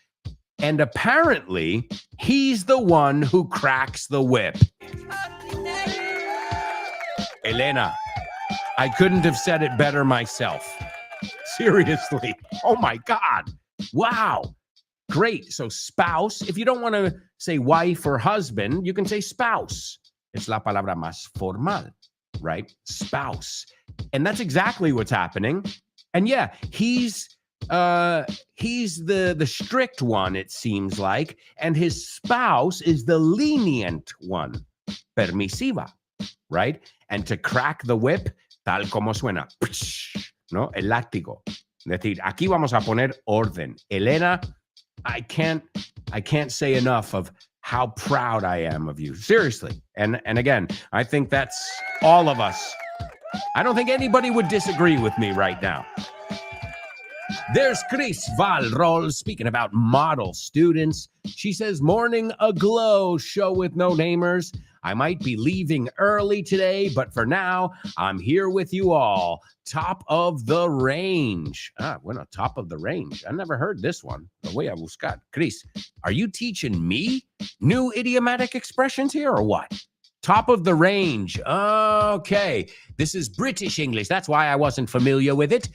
And apparently, he's the one who cracks the whip. Elena, I couldn't have said it better myself. Seriously. Oh my God. Wow. Great. So spouse, if you don't want to say wife or husband, you can say spouse. Es la palabra más formal, right? Spouse. And that's exactly what's happening. And yeah, he's the strict one, it seems like, and his spouse is the lenient one, permisiva, right? And to crack the whip, tal como suena, ¿no? El látigo. Es decir, aquí vamos a poner orden. Elena, I can't say enough of how proud I am of you. Seriously. And again, I think that's all of us. I don't think anybody would disagree with me right now. There's Chris Valrol speaking about model students. She says, morning aglow, show with no namers. I might be leaving early today, but for now, I'm here with you all. Top of the range. Bueno, top of the range. I never heard this one. Lo voy a buscar. Chris, are you teaching me new idiomatic expressions here or what? Top of the range. Okay. This is British English. That's why I wasn't familiar with it.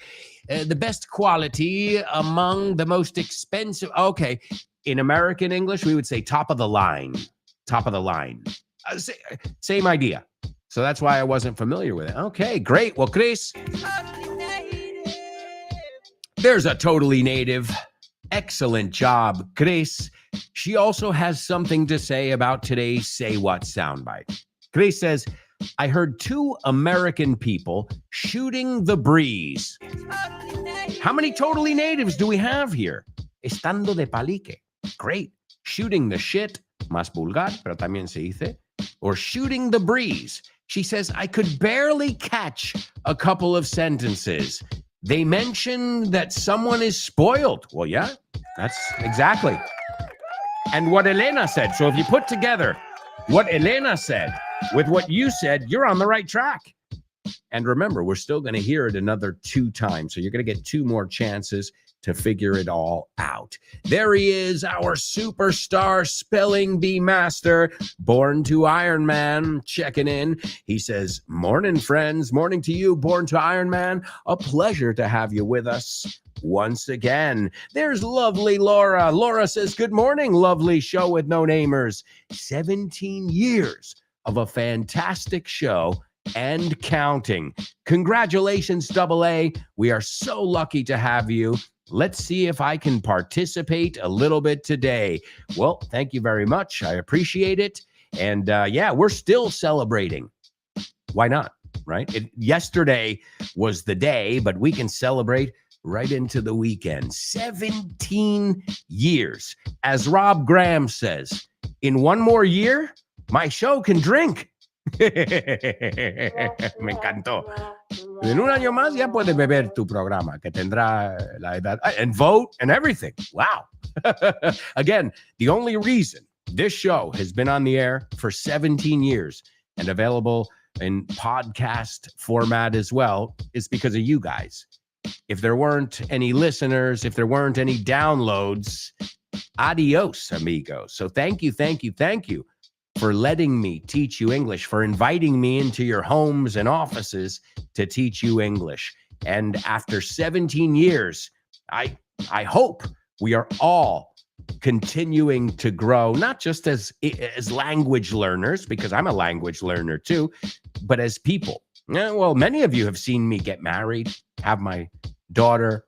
The best quality among the most expensive. Okay. In American English, we would say top of the line. Top of the line. Same idea. So that's why I wasn't familiar with it. Okay, great. Well, Chris, there's a totally native. Excellent job, Chris. She also has something to say about today's Say What soundbite. Chris says, I heard 2 American people shooting the breeze. How many totally natives do we have here? Estando de palique. Great. Shooting the shit, más vulgar, pero también se dice. Or shooting the breeze. She says, I could barely catch a couple of sentences. They mentioned that someone is spoiled. Well, yeah, that's exactly. And what Elena said. So if you put together what Elena said with what you said, you're on the right track. And remember, we're still going to hear it another 2 times. So you're going to get 2 more chances to figure it all out. There he is, our superstar spelling bee master, born to Iron Man, checking in. He says, morning, friends. Morning to you, born to Iron Man. A pleasure to have you with us once again. There's lovely Laura. Laura says, good morning, lovely show with no namers. 17 years of a fantastic show and counting. Congratulations, AA. We are so lucky to have you. Let's see if I can participate a little bit today. Well, thank you very much. I appreciate it. And yeah, we're still celebrating. Why not, right? Yesterday was the day, but we can celebrate right into the weekend. 17 years. As Rob Graham says, in one more year, my show can drink. Me encantó. En un año más ya puedes beber tu programa, que tendrá la edad, and vote and everything. Wow. Again, the only reason this show has been on the air for 17 years and available in podcast format as well is because of you guys. If there weren't any listeners, if there weren't any downloads, adios, amigos. So thank you for letting me teach you English, for inviting me into your homes and offices to teach you English. And after 17 years, I hope we are all continuing to grow, not just as language learners, because I'm a language learner too, but as people. Well, many of you have seen me get married, have my daughter,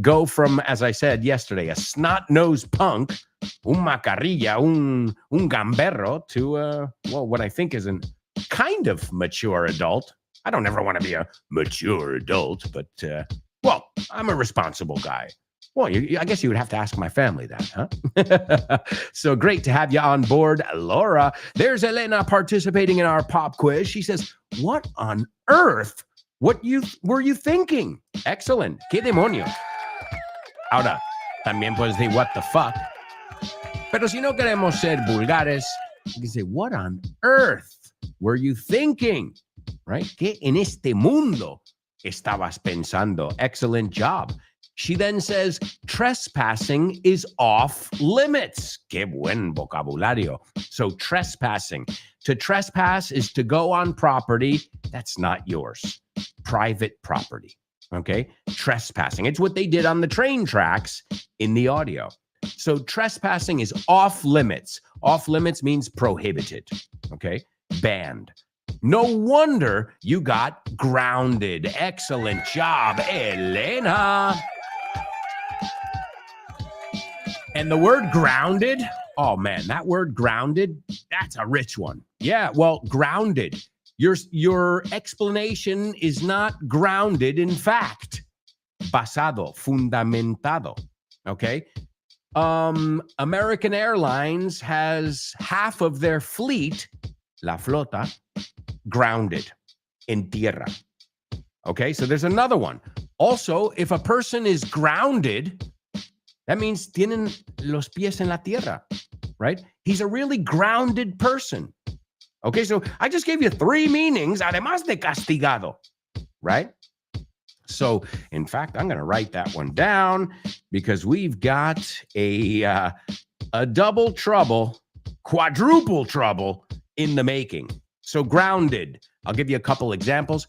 go from, as I said yesterday, a snot-nosed punk, un macarrilla, un gamberro, to, what I think is a kind of mature adult. I don't ever want to be a mature adult, but, I'm a responsible guy. Well, I guess you would have to ask my family that, huh? So great to have you on board, Laura. There's Elena participating in our pop quiz. She says, what on earth were you thinking? Excellent. ¿Qué demonio? Ahora, también puedes decir, what the fuck? Pero si no queremos ser vulgares, you can say, what on earth were you thinking? Right? ¿Qué en este mundo estabas pensando? Excellent job. She then says, trespassing is off limits. Qué buen vocabulario. So trespassing. To trespass is to go on property that's not yours. Private property. Okay? Trespassing. It's what they did on the train tracks in the audio. So trespassing is off limits. Off limits means prohibited. Okay? Banned. No wonder you got grounded. Excellent job, Elena. And the word grounded, oh man, that word grounded, that's a rich one. Yeah, well, grounded. Your explanation is not grounded in fact. Basado, fundamentado. Okay? American Airlines has half of their fleet, la flota, grounded in tierra. Okay, so there's another one. Also, if a person is grounded, that means tienen los pies en la tierra, right? He's a really grounded person. Okay, so I just gave you 3 meanings, además de castigado, right? So, in fact, I'm going to write that one down because we've got a double trouble, quadruple trouble in the making. So, grounded. I'll give you a couple examples.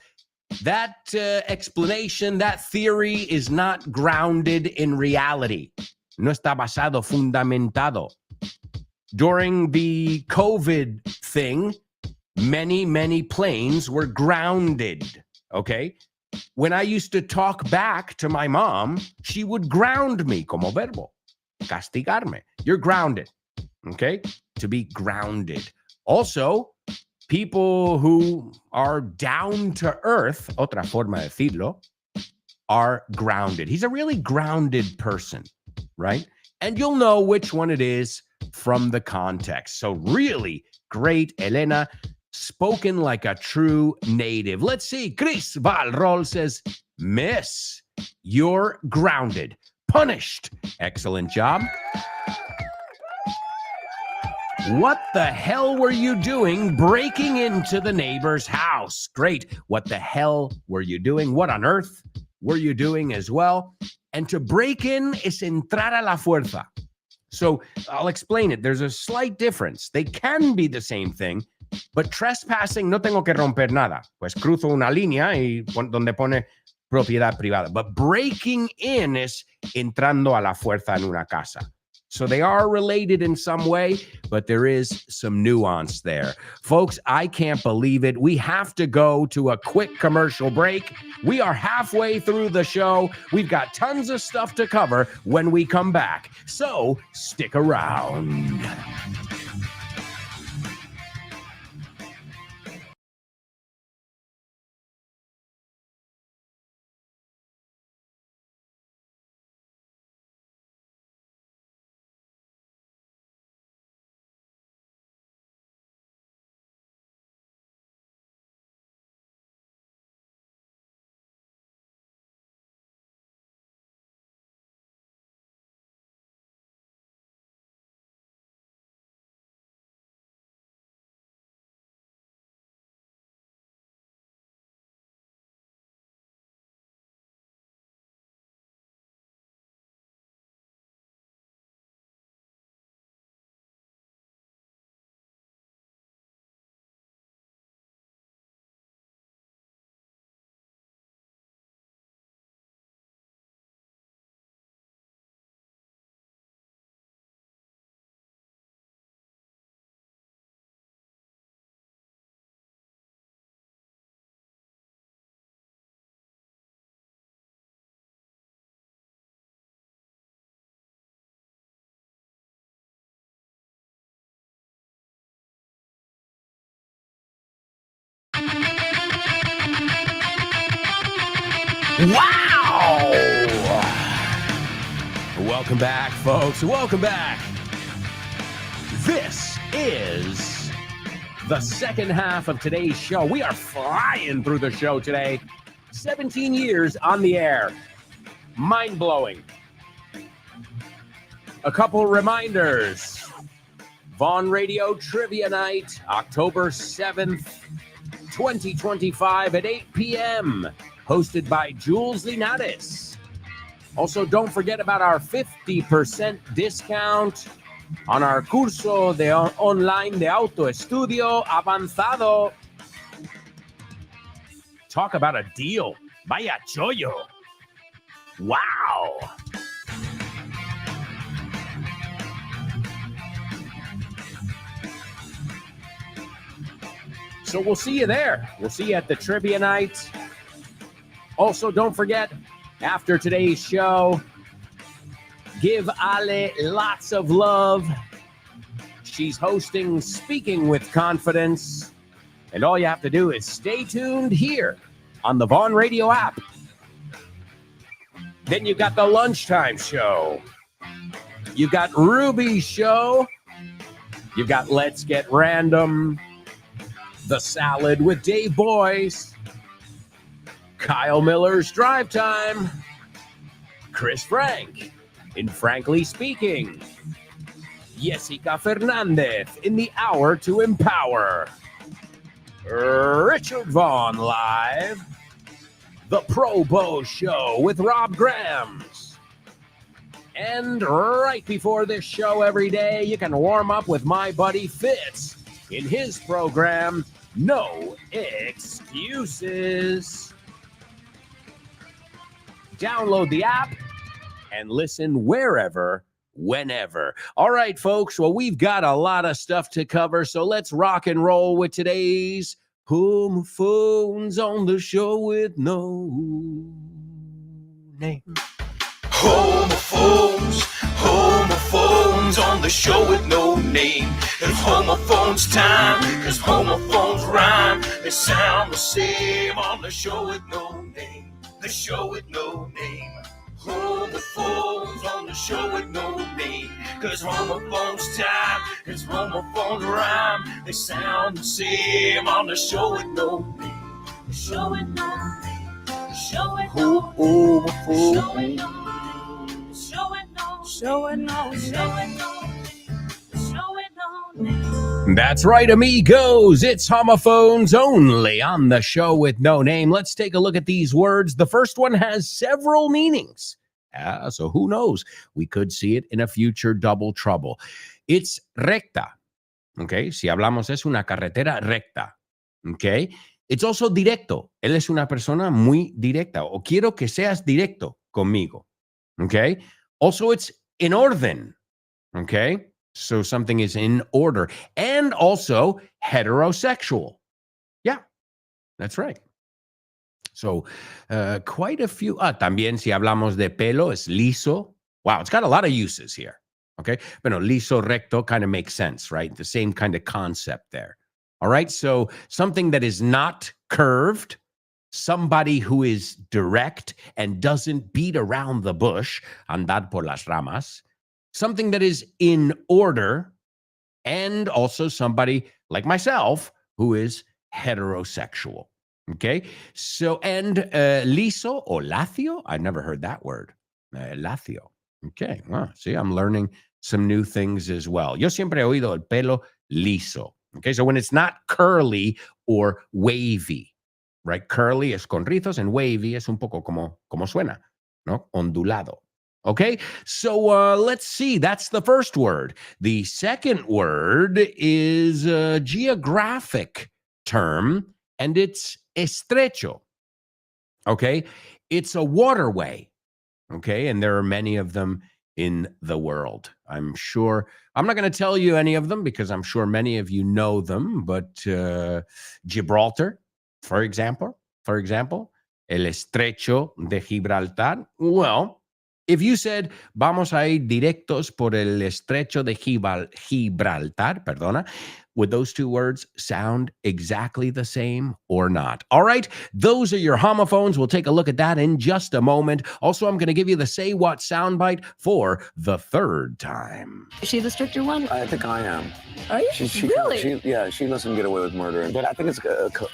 That explanation, that theory is not grounded in reality. No está basado, fundamentado. During the COVID thing, many planes were grounded, okay? When I used to talk back to my mom, she would ground me, como verbo, castigarme. You're grounded, okay? To be grounded. Also, people who are down to earth, otra forma de decirlo, are grounded. He's a really grounded person, right? And you'll know which one it is from the context. So really great, Elena, spoken like a true native. Let's see. Chris Valrol says, Miss, you're grounded. Punished. Excellent job. What the hell were you doing breaking into the neighbor's house? Great. What the hell were you doing? What on earth were you doing as well? And to break in is entrar a la fuerza. So I'll explain it. There's a slight difference. They can be the same thing, but trespassing no tengo que romper nada. Pues cruzo una línea y donde pone propiedad privada. But breaking in is entrando a la fuerza en una casa. So they are related in some way, but there is some nuance there. Folks, I can't believe it. We have to go to a quick commercial break. We are halfway through the show. We've got tons of stuff to cover when we come back. So stick around. Wow! Welcome back, folks. Welcome back. This is the second half of today's show. We are flying through the show today. 17 years on the air. Mind-blowing. A couple reminders. Vaughn Radio Trivia Night, October 7th, 2025 at 8 p.m., hosted by Jules Linares. Also, don't forget about our 50% discount on our curso de online de auto estudio avanzado. Talk about a deal. Vaya chollo. Wow. So we'll see you there. We'll see you at the trivia night. Also, don't forget, after today's show, give Ale lots of love. She's hosting Speaking with Confidence. And all you have to do is stay tuned here on the Vaughn Radio app. Then you've got the lunchtime show. You've got Ruby's show. You've got Let's Get Random. The Salad with Dave Boyce. Kyle Miller's Drive Time. Chris Frank in Frankly Speaking. Jessica Fernandez in The Hour to Empower. Richard Vaughn live. The Pro Bow Show with Rob Grams. And right before this show every day, you can warm up with my buddy Fitz in his program, No Excuses. Download the app and listen wherever, whenever. All right, folks. Well, we've got a lot of stuff to cover, so let's rock and roll with today's Homophones on the Show with No Name. Homophones on the show with no name. It's homophones time, cause homophones rhyme. They sound the same on the show with no name. The show with no name. Homophones on the show with no name. Cause homophones time, cause homophones rhyme. They sound the same on the show with no name. The show with no name. The show with no name. The show with no name. That's right, amigos. It's homophones only on the show with no name. Let's take a look at these words. The first one has several meanings. So who knows? We could see it in a future double trouble. It's recta. Okay. Si hablamos es una carretera recta. Okay. It's also directo. Él es una persona muy directa. O quiero que seas directo conmigo. Okay. Also, it's in orden. Okay. So something is in order. And also heterosexual. Yeah, that's right. So quite a few. También si hablamos de pelo, es liso. Wow, it's got a lot of uses here. Okay. Bueno, liso, recto kind of makes sense, right? The same kind of concept there. All right. So something that is not curved, somebody who is direct and doesn't beat around the bush, andar por las ramas. Something that is in order, and also somebody like myself who is heterosexual. Okay. So, and liso or lacio, I've never heard that word. Lacio. Okay. Well, see, I'm learning some new things as well. Yo siempre he oído el pelo liso. Okay. So when it's not curly or wavy, right? Curly es con rizos and wavy es un poco como suena, ¿no? Ondulado. Okay, so let's see. That's the first word. The second word is a geographic term, and it's estrecho. Okay, it's a waterway. Okay, and there are many of them in the world. I'm sure. I'm not going to tell you any of them because I'm sure many of you know them, but Gibraltar, for example, el estrecho de Gibraltar. Well, if you said, vamos a ir directos por el estrecho de Gibraltar, perdona, would those two words sound exactly the same or not? All right, those are your homophones. We'll take a look at that in just a moment. Also, I'm going to give you the Say What soundbite for the third time. Is she the stricter one? I think I am. Are you? Really? She lets him get away with murder. But I think it's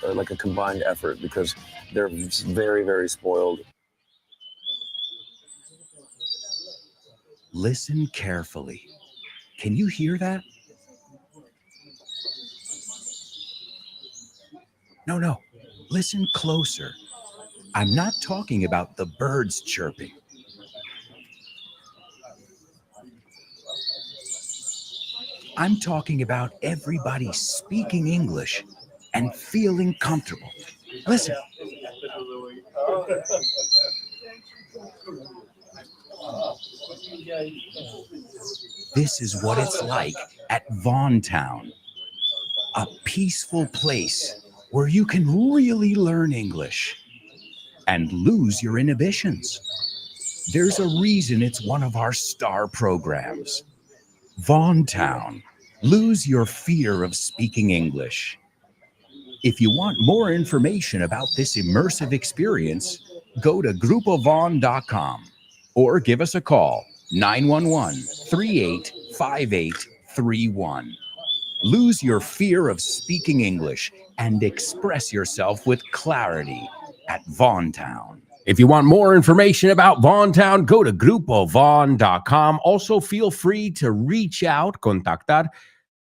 like a combined effort because they're very, very spoiled. Listen carefully. Can you hear that? No. Listen closer. I'm not talking about the birds chirping. I'm talking about everybody speaking English and feeling comfortable. Listen. This is what it's like at Vaughn Town, a peaceful place where you can really learn English and lose your inhibitions. There's a reason it's one of our star programs. Vaughn Town, lose your fear of speaking English. If you want more information about this immersive experience, go to grupovaughn.com or give us a call, 911-385831. Lose your fear of speaking English and express yourself with clarity at Vaughntown. If you want more information about Vaughntown, go to grupovaughn.com. Also, feel free to reach out, contactar,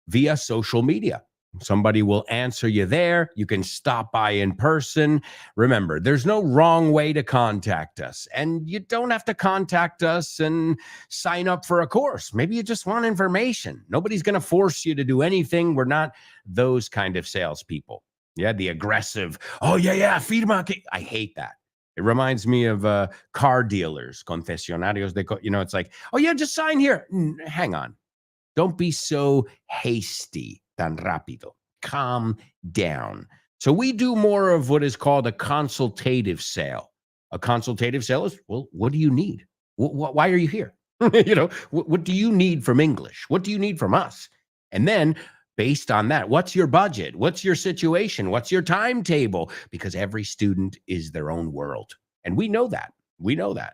via social media. Somebody will answer you there. You can stop by in person. Remember, there's no wrong way to contact us. And you don't have to contact us and sign up for a course. Maybe you just want information. Nobody's going to force you to do anything. We're not those kind of salespeople. Yeah, the aggressive, oh, yeah, firma. I hate that. It reminds me of car dealers, concesionarios. It's like, oh, yeah, just sign here. Hang on. Don't be so hasty, tan rápido. Calm down. So we do more of what is called a consultative sale. A consultative sale is, well, what do you need? Why are you here? What do you need from English? What do you need from us? And then based on that, what's your budget? What's your situation? What's your timetable? Because every student is their own world. And we know that.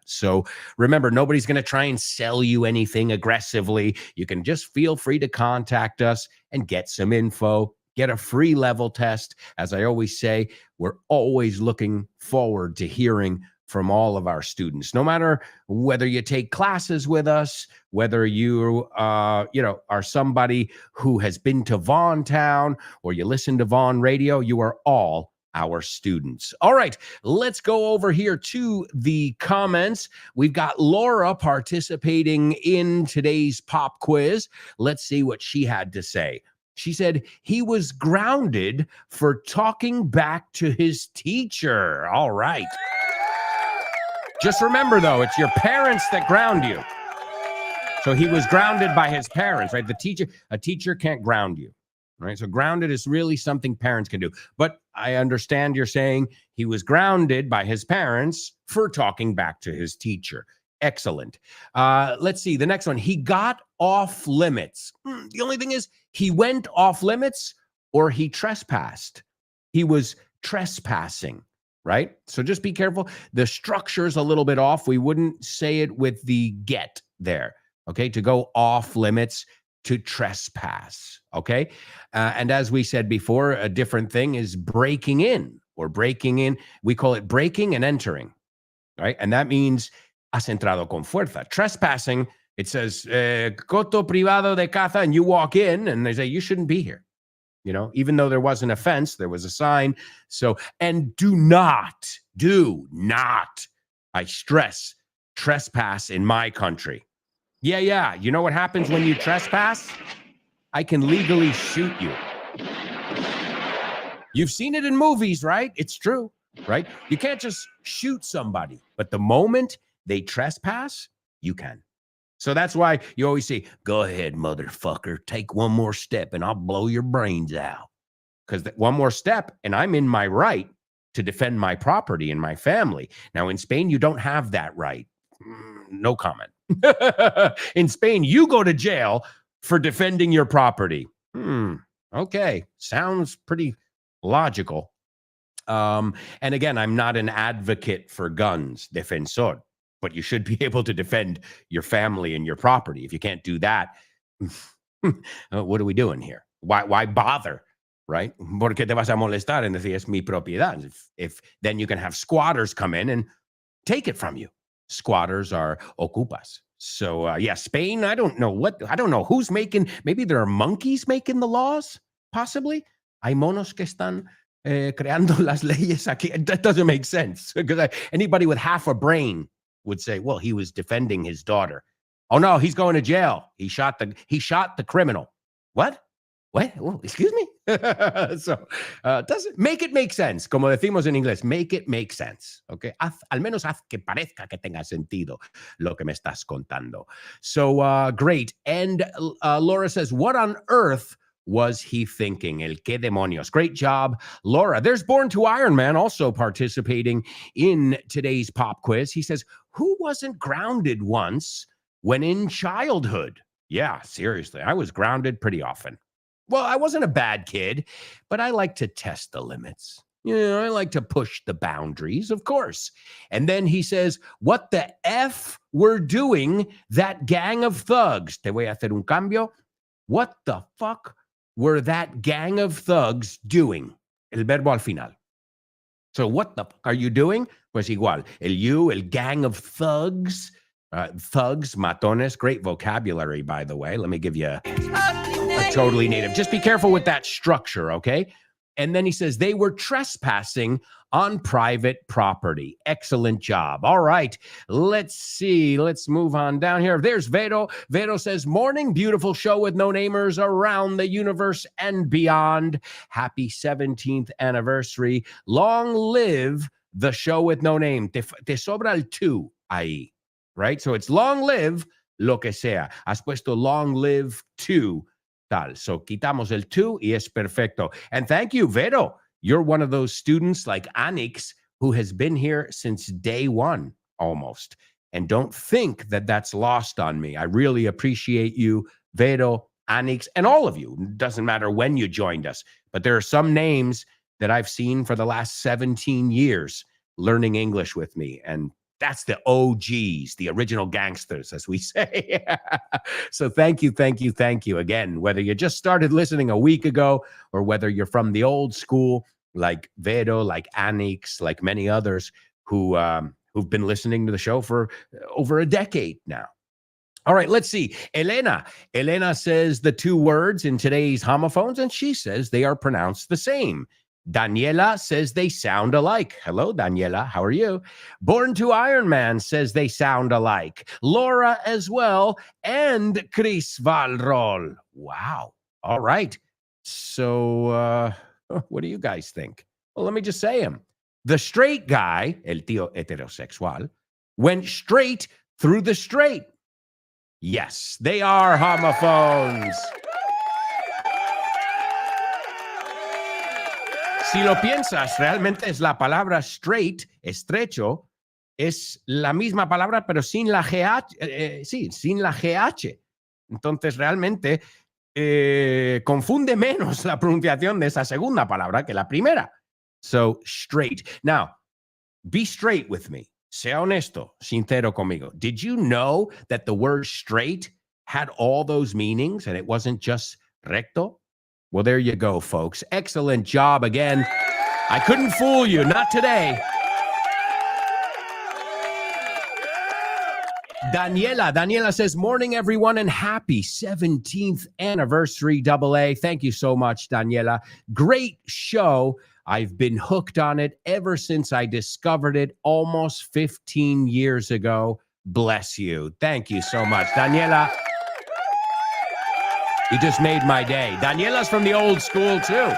So remember, nobody's going to try and sell you anything aggressively. You can just feel free to contact us and get some info, get a free level test. As I always say, we're always looking forward to hearing from all of our students, no matter whether you take classes with us, whether you, are somebody who has been to Vaughntown or you listen to Vaughan Radio, you are all our students. All right, let's go over here to the comments. We've got Laura participating in today's pop quiz. Let's see what she had to say. She said he was grounded for talking back to his teacher. All right. Just remember, though, it's your parents that ground you. So he was grounded by his parents, right? A teacher can't ground you, right? So grounded is really something parents can do. But I understand you're saying he was grounded by his parents for talking back to his teacher. Excellent. Let's see. The next one. He got off limits. The only thing is he went off limits or he trespassed. He was trespassing. Right? So just be careful. The structure's a little bit off. We wouldn't say it with the get there. Okay? To go off limits, to trespass. Okay? And as we said before, a different thing is breaking in or breaking in. We call it breaking and entering. Right? And that means has entrado con fuerza. Trespassing, it says, coto privado de caza, and you walk in and they say, you shouldn't be here. Even though there was an offense, there was a sign. So, and do not, I stress, trespass in my country. Yeah. You know what happens when you trespass? I can legally shoot you. You've seen it in movies, right? It's true, right? You can't just shoot somebody, but the moment they trespass, you can. So that's why you always say, go ahead, motherfucker, take one more step and I'll blow your brains out. Because one more step and I'm in my right to defend my property and my family. Now, in Spain, you don't have that right. No comment. In Spain, you go to jail for defending your property. Okay. Sounds pretty logical. And again, I'm not an advocate for guns, defensor. But you should be able to defend your family and your property. If you can't do that, what are we doing here? Why bother, right? Porque te vas a molestar en decir es mi propiedad. If then you can have squatters come in and take it from you. Squatters are ocupas. So Spain, I don't know who's making, maybe there are monkeys making the laws, possibly. Hay monos que están creando las leyes aquí. That doesn't make sense because anybody with half a brain would say, well, he was defending his daughter. Oh no, he's going to jail. He shot the criminal. What? Oh, excuse me? So, doesn't make it make sense. Como decimos en inglés, make it make sense. Okay? Al menos haz que parezca que tenga sentido lo que me estás contando. So, great. And Laura says, what on earth was he thinking? El qué demonios. Great job, Laura. There's Born to Iron Man also participating in today's pop quiz. He says, who wasn't grounded once when in childhood? Yeah, seriously. I was grounded pretty often. Well, I wasn't a bad kid, but I like to test the limits. I like to push the boundaries, of course. And then he says, what the F were doing that gang of thugs? Te voy a hacer un cambio. What the fuck were that gang of thugs doing? El verbo al final. So what the fuck are you doing? Pues igual. El gang of thugs. Thugs, matones, great vocabulary, by the way. Let me give you a totally native. Just be careful with that structure, okay? And then he says they were trespassing on private property. Excellent job. All right, let's see. Let's move on down here. There's Vero. Vero says, morning, beautiful show with no-namers around the universe and beyond. Happy 17th anniversary. Long live the show with no name. Te sobra el tú ahí. Right? So it's long live lo que sea. Has puesto long live to tal. So quitamos el to y es perfecto. And thank you, Vero. You're one of those students like Anix who has been here since day one almost. And don't think that that's lost on me. I really appreciate you, Vero, Anix, and all of you. It doesn't matter when you joined us, but there are some names that I've seen for the last 17 years learning English with me. And that's the OGs, the original gangsters, as we say. So thank you. Again, whether you just started listening a week ago or whether you're from the old school, like Vero, like Anix, like many others who've been listening to the show for over a decade now. All right, let's see. Elena says the two words in today's homophones, and she says they are pronounced the same. Daniela says they sound alike. Hello, Daniela. How are you? Born to Iron Man says they sound alike. Laura as well. And Chris Valrol. Wow. All right. So what do you guys think? Well, let me just say him. The straight guy, el tío heterosexual, went straight through the straight. Yes, they are homophones. Si lo piensas, realmente es la palabra straight, estrecho, es la misma palabra, pero sin la GH. Sin la GH. Entonces, realmente confunde menos la pronunciación de esa segunda palabra que la primera. So, straight. Now, be straight with me. Sea honesto, sincero conmigo. Did you know that the word straight had all those meanings and it wasn't just recto? Well, there you go, folks. Excellent job again. I couldn't fool you, not today. Daniela says, morning, everyone, and happy 17th anniversary, AA. Thank you so much, Daniela. Great show. I've been hooked on it ever since I discovered it almost 15 years ago. Bless you. Thank you so much, Daniela. You just made my day. Daniela's from the old school, too.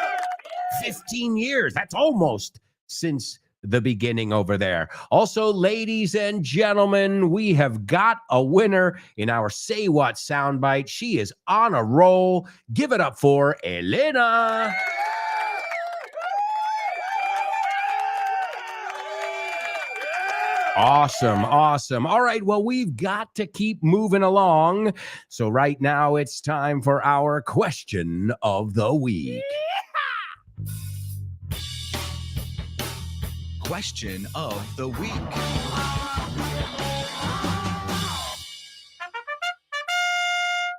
15 years. That's almost since the beginning over there. Also, ladies and gentlemen, we have got a winner in our Say What soundbite. She is on a roll. Give it up for Elena. Awesome. All right, well, we've got to keep moving along. So right now it's time for our question of the week. Question of the week.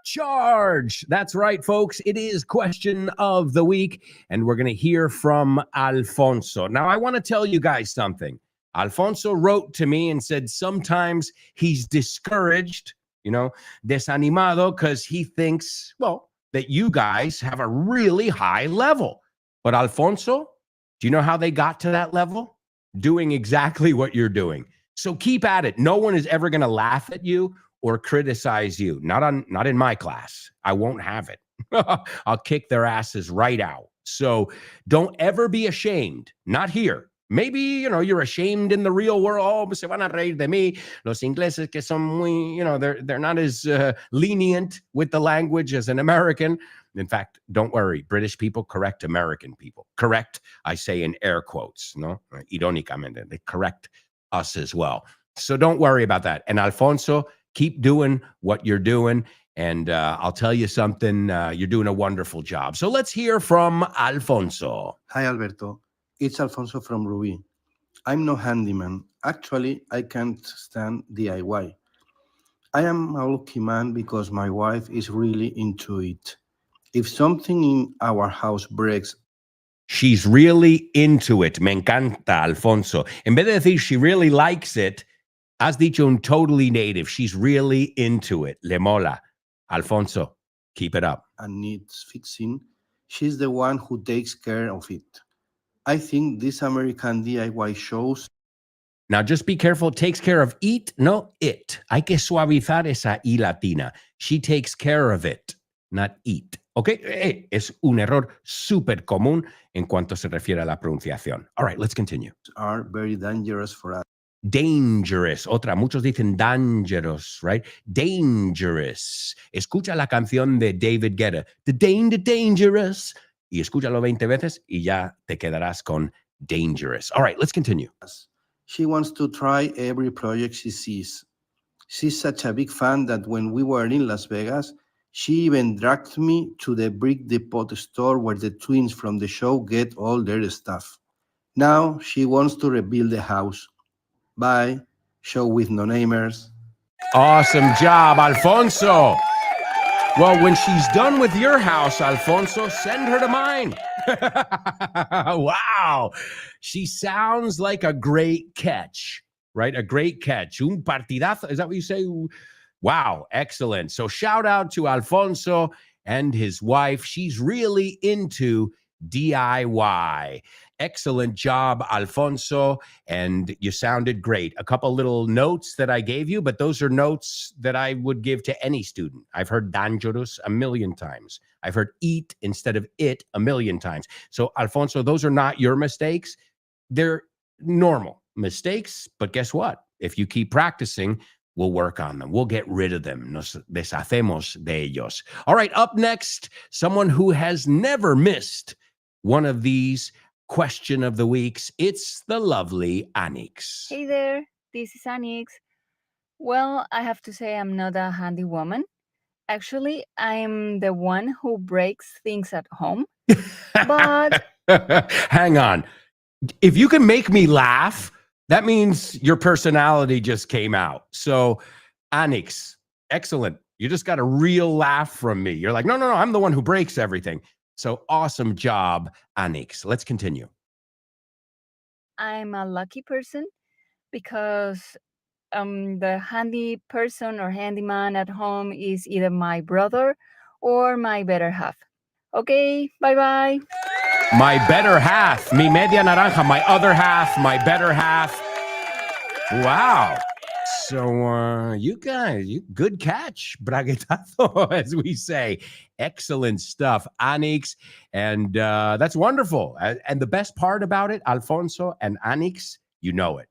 Charge. That's right, folks. It is question of the week, and we're going to hear from Alfonso. Now, I want to tell you guys something. Alfonso wrote to me and said sometimes he's discouraged, desanimado, because he thinks, well, that you guys have a really high level. But Alfonso, do you know how they got to that level? Doing exactly what you're doing. So keep at it. No one is ever going to laugh at you or criticize you. Not in my class. I won't have it. I'll kick their asses right out. So don't ever be ashamed. Not here. Maybe, you're ashamed in the real world. Oh, se van a reír de mí. Los ingleses que son muy, they're not as lenient with the language as an American. In fact, don't worry. British people correct American people. Correct, I say in air quotes, no? Irónicamente, they correct us as well. So don't worry about that. And Alfonso, keep doing what you're doing. And I'll tell you something, you're doing a wonderful job. So let's hear from Alfonso. Hi, Alberto. It's Alfonso from Ruby. I'm no handyman. Actually, I can't stand DIY. I am a lucky man because my wife is really into it. If something in our house breaks She's really into it. Me encanta, Alfonso. En vez de decir she really likes it, has dicho un totally native. She's really into it. Le mola. Alfonso, keep it up. And needs fixing, she's the one who takes care of it. I think these American DIY shows. Now, just be careful. Takes care of it, no it. Hay que suavizar esa I latina. She takes care of it, not eat. ¿Ok? Es un error súper común en cuanto se refiere a la pronunciación. All right, let's continue. Are very dangerous for us. Dangerous. Otra, muchos dicen dangerous, right? Dangerous. Escucha la canción de David Guetta, The Dangerous, y escúchalo 20 veces y ya te quedarás con dangerous. All right, let's continue. She wants to try every project she sees. She's such a big fan that when we were in Las Vegas, she even dragged me to the Brick Depot store where the twins from the show get all their stuff. Now she wants to rebuild the house. Bye. Show with no namers. Awesome job, Alfonso. Well, when she's done with your house, Alfonso, send her to mine. Wow. She sounds like a great catch, right? A great catch. Un partidazo. Is that what you say? Wow. Excellent. So shout out to Alfonso and his wife. She's really into DIY. Excellent job, Alfonso. And you sounded great. A couple little notes that I gave you, but those are notes that I would give to any student. I've heard dangerous a million times. I've heard eat instead of it a million times. So, Alfonso, those are not your mistakes. They're normal mistakes. But guess what? If you keep practicing, we'll work on them. We'll get rid of them. Nos deshacemos de ellos. All right, up next, someone who has never missed one of these question of the weeks. It's the lovely Anix. Hey there, this is Anix. Well, I have to say I'm not a handy woman. Actually, I'm the one who breaks things at home. But hang on. If you can make me laugh, that means your personality just came out. So, Anix, excellent. You just got a real laugh from me. You're like, no, I'm the one who breaks everything. So awesome job, Anix. Let's continue. I'm a lucky person because the handy person or handyman at home is either my brother or my better half. Okay, bye-bye. My better half, mi media naranja, my other half, my better half. Wow. So you guys, good catch, braguetazo, as we say. Excellent stuff, Anix. And that's wonderful. And the best part about it, Alfonso and Anix, you know it.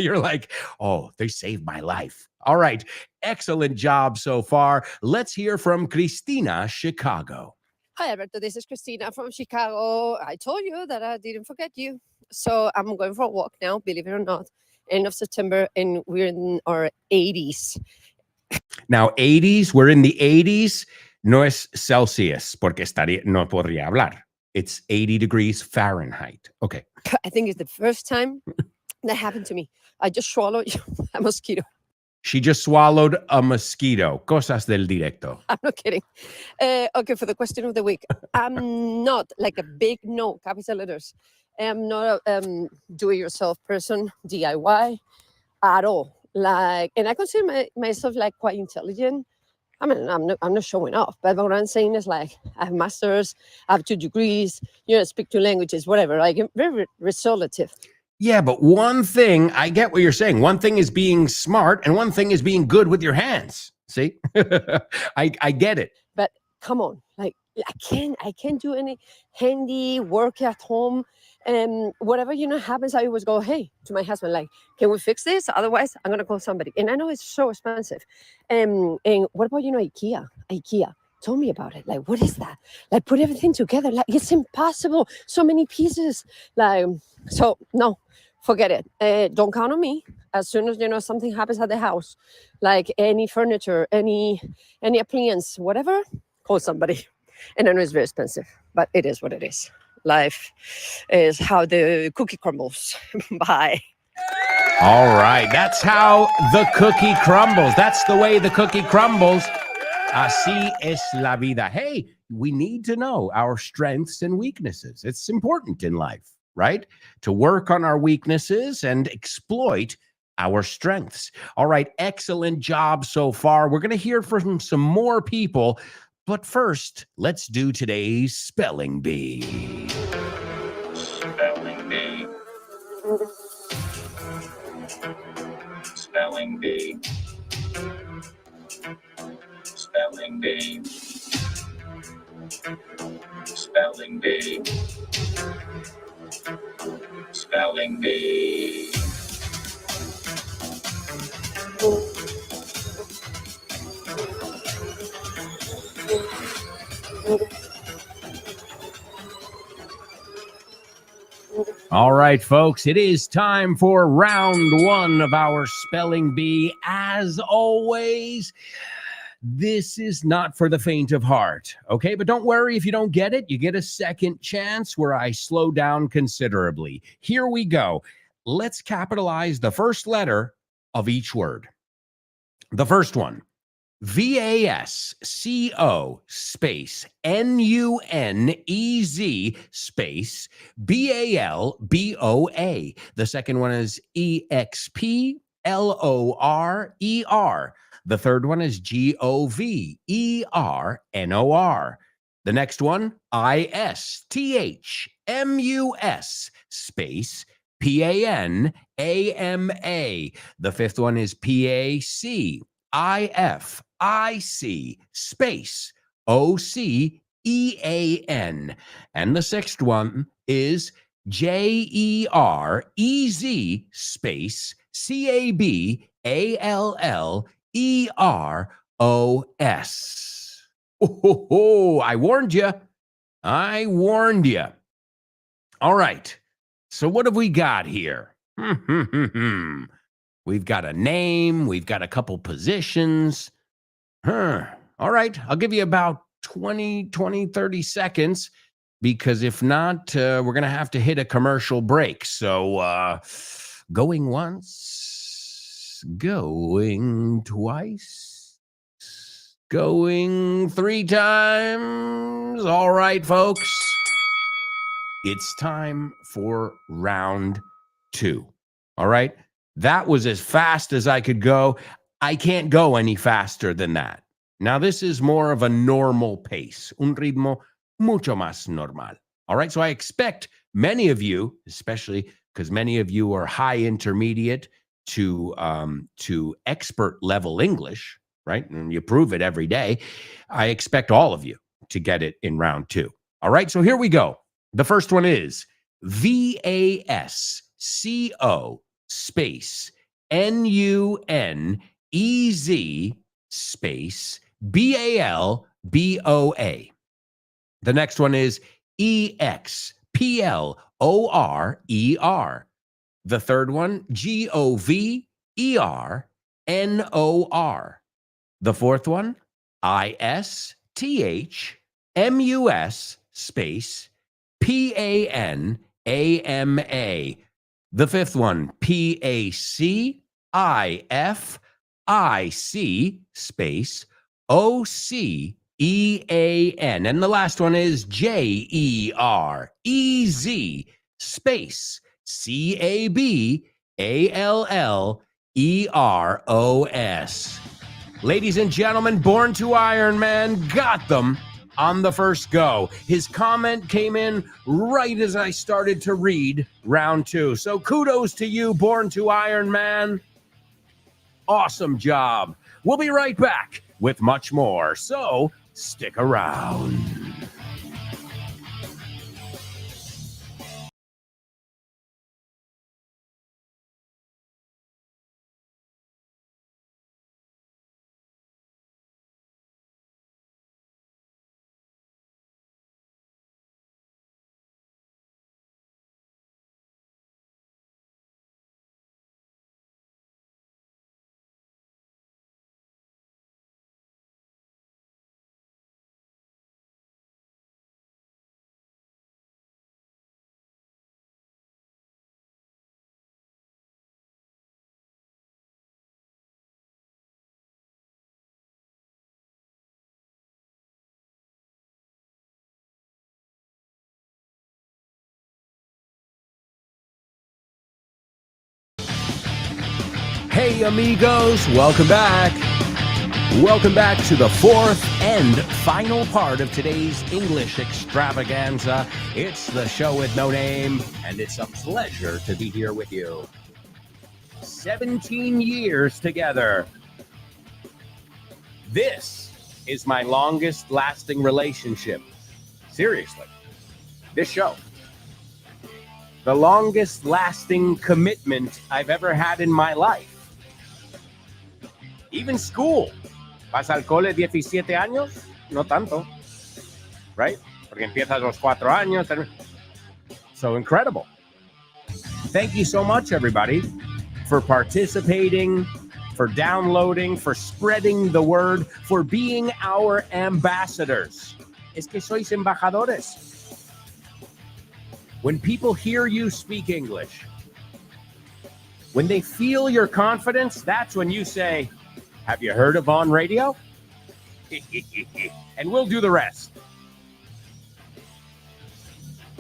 You're like, oh, they saved my life. All right. Excellent job so far. Let's hear from Cristina, Chicago. Hi, Alberto. This is Christina from Chicago. I told you that I didn't forget you. So I'm going for a walk now, believe it or not. End of September, and we're in our 80s. Now, 80s, we're in the 80s. No es Celsius, porque no podría hablar. It's 80 degrees Fahrenheit. Okay. I think it's the first time that happened to me. I just swallowed a mosquito. She just swallowed a mosquito. Cosas del directo. I'm not kidding. Okay, for the question of the week. I'm not like a big no, capital letters. I'm not a do-it-yourself person, DIY, at all. Like, and I consider myself like quite intelligent. I mean, I'm not showing off, but what I'm saying is like I have masters, I have 2 degrees, speak 2 languages, whatever. Like very resolutive. Yeah, but one thing, I get what you're saying. One thing is being smart, and one thing is being good with your hands. See, I get it. But come on, like I can't do any handy work at home. Whatever happens, I always go, hey, to my husband, like, can we fix this? Otherwise, I'm gonna call somebody. And I know it's so expensive. And what about IKEA? IKEA. Tell me about it. Like, what is that? Like, put everything together. Like, it's impossible. So many pieces. Like, so no, forget it. Don't count on me. As soon as something happens at the house, like any furniture, any appliance, whatever, call somebody. And I know it's very expensive, but it is what it is. Life is how the cookie crumbles. Bye. All right. That's how the cookie crumbles. That's the way the cookie crumbles. Así es la vida. Hey, we need to know our strengths and weaknesses. It's important in life, right? To work on our weaknesses and exploit our strengths. All right, excellent job so far. We're going to hear from some more people, but first, let's do today's spelling bee. Spelling bee. Spelling bee. Spelling bee. Spelling bee. Spelling bee. All right, folks, it is time for round one of our spelling bee. As always, this is not for the faint of heart, okay? But don't worry if you don't get it. You get a second chance where I slow down considerably. Here we go. Let's capitalize the first letter of each word. The first one, VASCO space NUNEZ space BALBOA. The second one is EXPLORER. The third one is GOVERNOR. The next one, ISTHMUS space PANAMA. The fifth one is PACIFIC space OCEAN. And the sixth one is JEREZ space CABALLEROS. Oh, I warned you. I warned you. All right. So what have we got here? We've got a name. We've got a couple positions. All right. I'll give you about 30 seconds, because if not, we're going to have to hit a commercial break. So going once, going twice, going 3 times. All right, folks. It's time for round 2. All right. That was as fast as I could go. I can't go any faster than that. Now, this is more of a normal pace, un ritmo mucho más normal. All right. So I expect many of you, especially because many of you are high intermediate to expert level English, right? And you prove it every day. I expect all of you to get it in round 2. All right. So here we go. The first one is VASCO space NUNEZ space BALBOA. The next one is EXPLORER. The third one, GOVERNOR. The fourth one, ISTHMUS space PANAMA. The fifth one, PACIFIC space OCEAN. And the last one is JEREZ space CABALLEROS. Ladies and gentlemen, Born to Iron Man got them on the first go. His comment came in right as I started to read round 2. So kudos to you, Born to Iron Man. Awesome job. We'll be right back with much more, so stick around. Hey, amigos, welcome back. Welcome back to the fourth and final part of today's English extravaganza. It's the show with no name, and it's a pleasure to be here with you. 17 years together. This is my longest lasting relationship. Seriously. This show. The longest lasting commitment I've ever had in my life. Even school. ¿Vas al cole 17 años? No tanto. Right? Porque empiezas a los 4 años. So incredible. Thank you so much, everybody, for participating, for downloading, for spreading the word, for being our ambassadors. Es que sois embajadores. When people hear you speak English, when they feel your confidence, that's when you say, have you heard of On Radio? And we'll do the rest.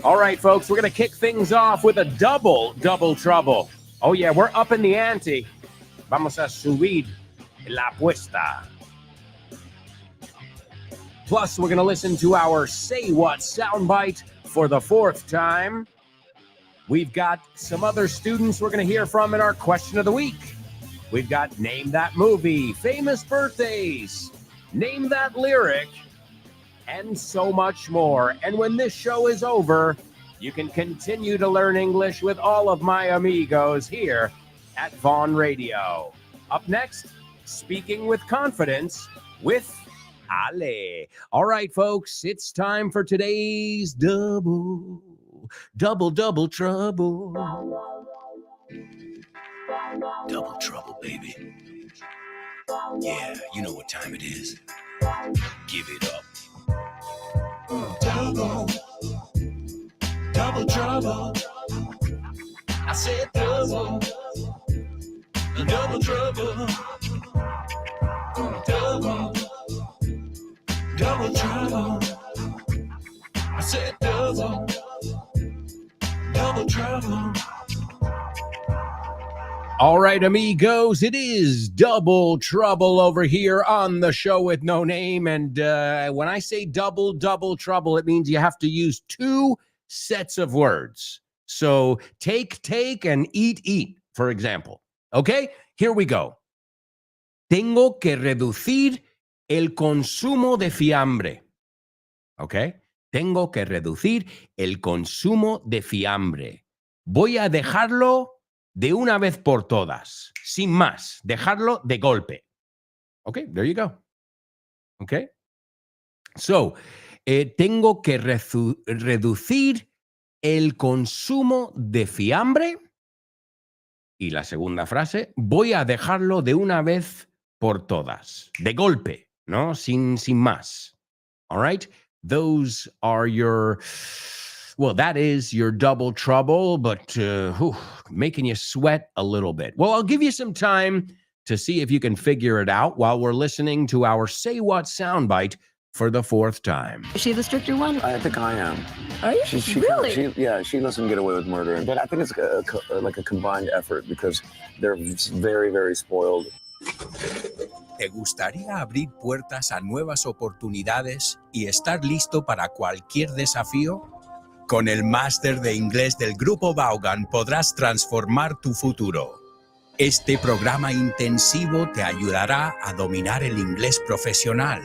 All right, folks, we're going to kick things off with a double trouble. Oh, yeah, we're up in the ante. Vamos a subir la apuesta. Plus, we're going to listen to our Say What soundbite for the fourth time. We've got some other students we're going to hear from in our question of the week. We've got Name That Movie, Famous Birthdays, Name That Lyric, and so much more. And when this show is over, you can continue to learn English with all of my amigos here at Vaughn Radio. Up next, Speaking with Confidence with Ale. All right, folks, it's time for today's double trouble. Double trouble, baby. Yeah, you know what time it is. Give it up. Double trouble. I said double trouble. Double trouble. I said double trouble. All right, amigos, it is double trouble over here on the show with no name. And when I say double trouble, it means you have to use 2 sets of words. So take, and eat, for example. Okay, here we go. Tengo que reducir el consumo de fiambre. Okay, tengo que reducir el consumo de fiambre. Voy a dejarlo de una vez por todas, sin más, dejarlo de golpe. Okay, there you go. Okay. So, tengo que reducir el consumo de fiambre. Y la segunda frase, voy a dejarlo de una vez por todas, de golpe, ¿no? Sin más. All right? Those are your... Well, that is your double trouble, but making you sweat a little bit. Well, I'll give you some time to see if you can figure it out while we're listening to our Say What soundbite for the 4th time. Is she the stricter one? I think I am. Are you? Really? She lets him get away with murder. But I think it's like a combined effort because they're very, very spoiled. ¿Te gustaría abrir puertas a nuevas oportunidades y estar listo para cualquier desafío? Con el máster de inglés del Grupo Vaughan podrás transformar tu futuro. Este programa intensivo te ayudará a dominar el inglés profesional,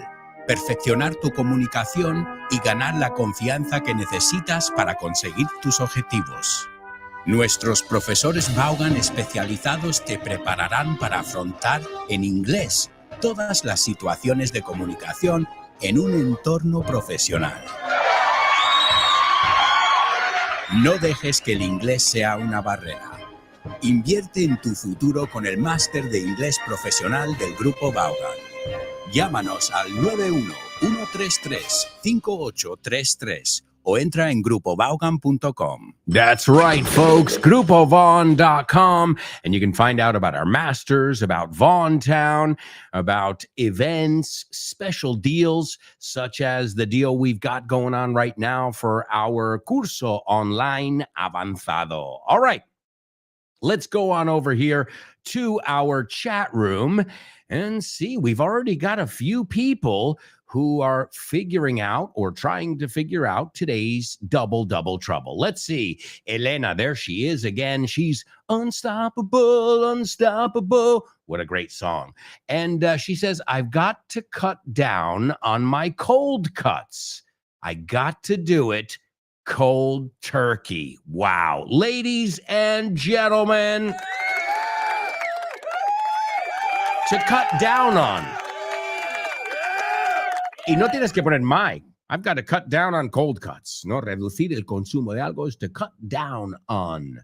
perfeccionar tu comunicación y ganar la confianza que necesitas para conseguir tus objetivos. Nuestros profesores Vaughan especializados te prepararán para afrontar en inglés todas las situaciones de comunicación en un entorno profesional. No dejes que el inglés sea una barrera. Invierte en tu futuro con el máster de inglés profesional del Grupo Vaughan. Llámanos al 91-133-5833 o entra en grupovaughan.com. That's right, folks. GrupoVaughn.com. And you can find out about our masters, about Vaughn Town, about events, special deals, such as the deal we've got going on right now for our Curso Online Avanzado. All right. Let's go on over here to our chat room and see. We've already got a few people who are figuring out or trying to figure out today's double trouble. Let's see. Elena, there she is again. She's unstoppable, unstoppable. What a great song. And she says, I've got to cut down on my cold cuts. I got to do it cold turkey. Wow. Ladies and gentlemen, to cut down on. Y no tienes que poner my. I've got to cut down on cold cuts. No, reducir el consumo de algo is to cut down on,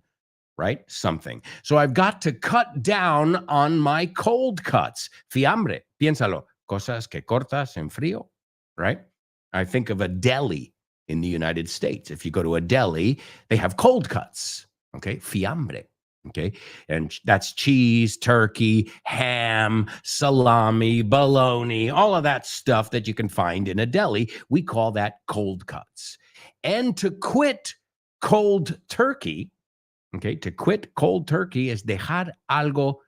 right? Something. So I've got to cut down on my cold cuts. Fiambre, piénsalo. Cosas que cortas en frío, right? I think of a deli in the United States. If you go to a deli, they have cold cuts, okay? Fiambre. Okay. And that's cheese, turkey, ham, salami, bologna, all of that stuff that you can find in a deli. We call that cold cuts. And to quit cold turkey, okay, to quit cold turkey is dejar algo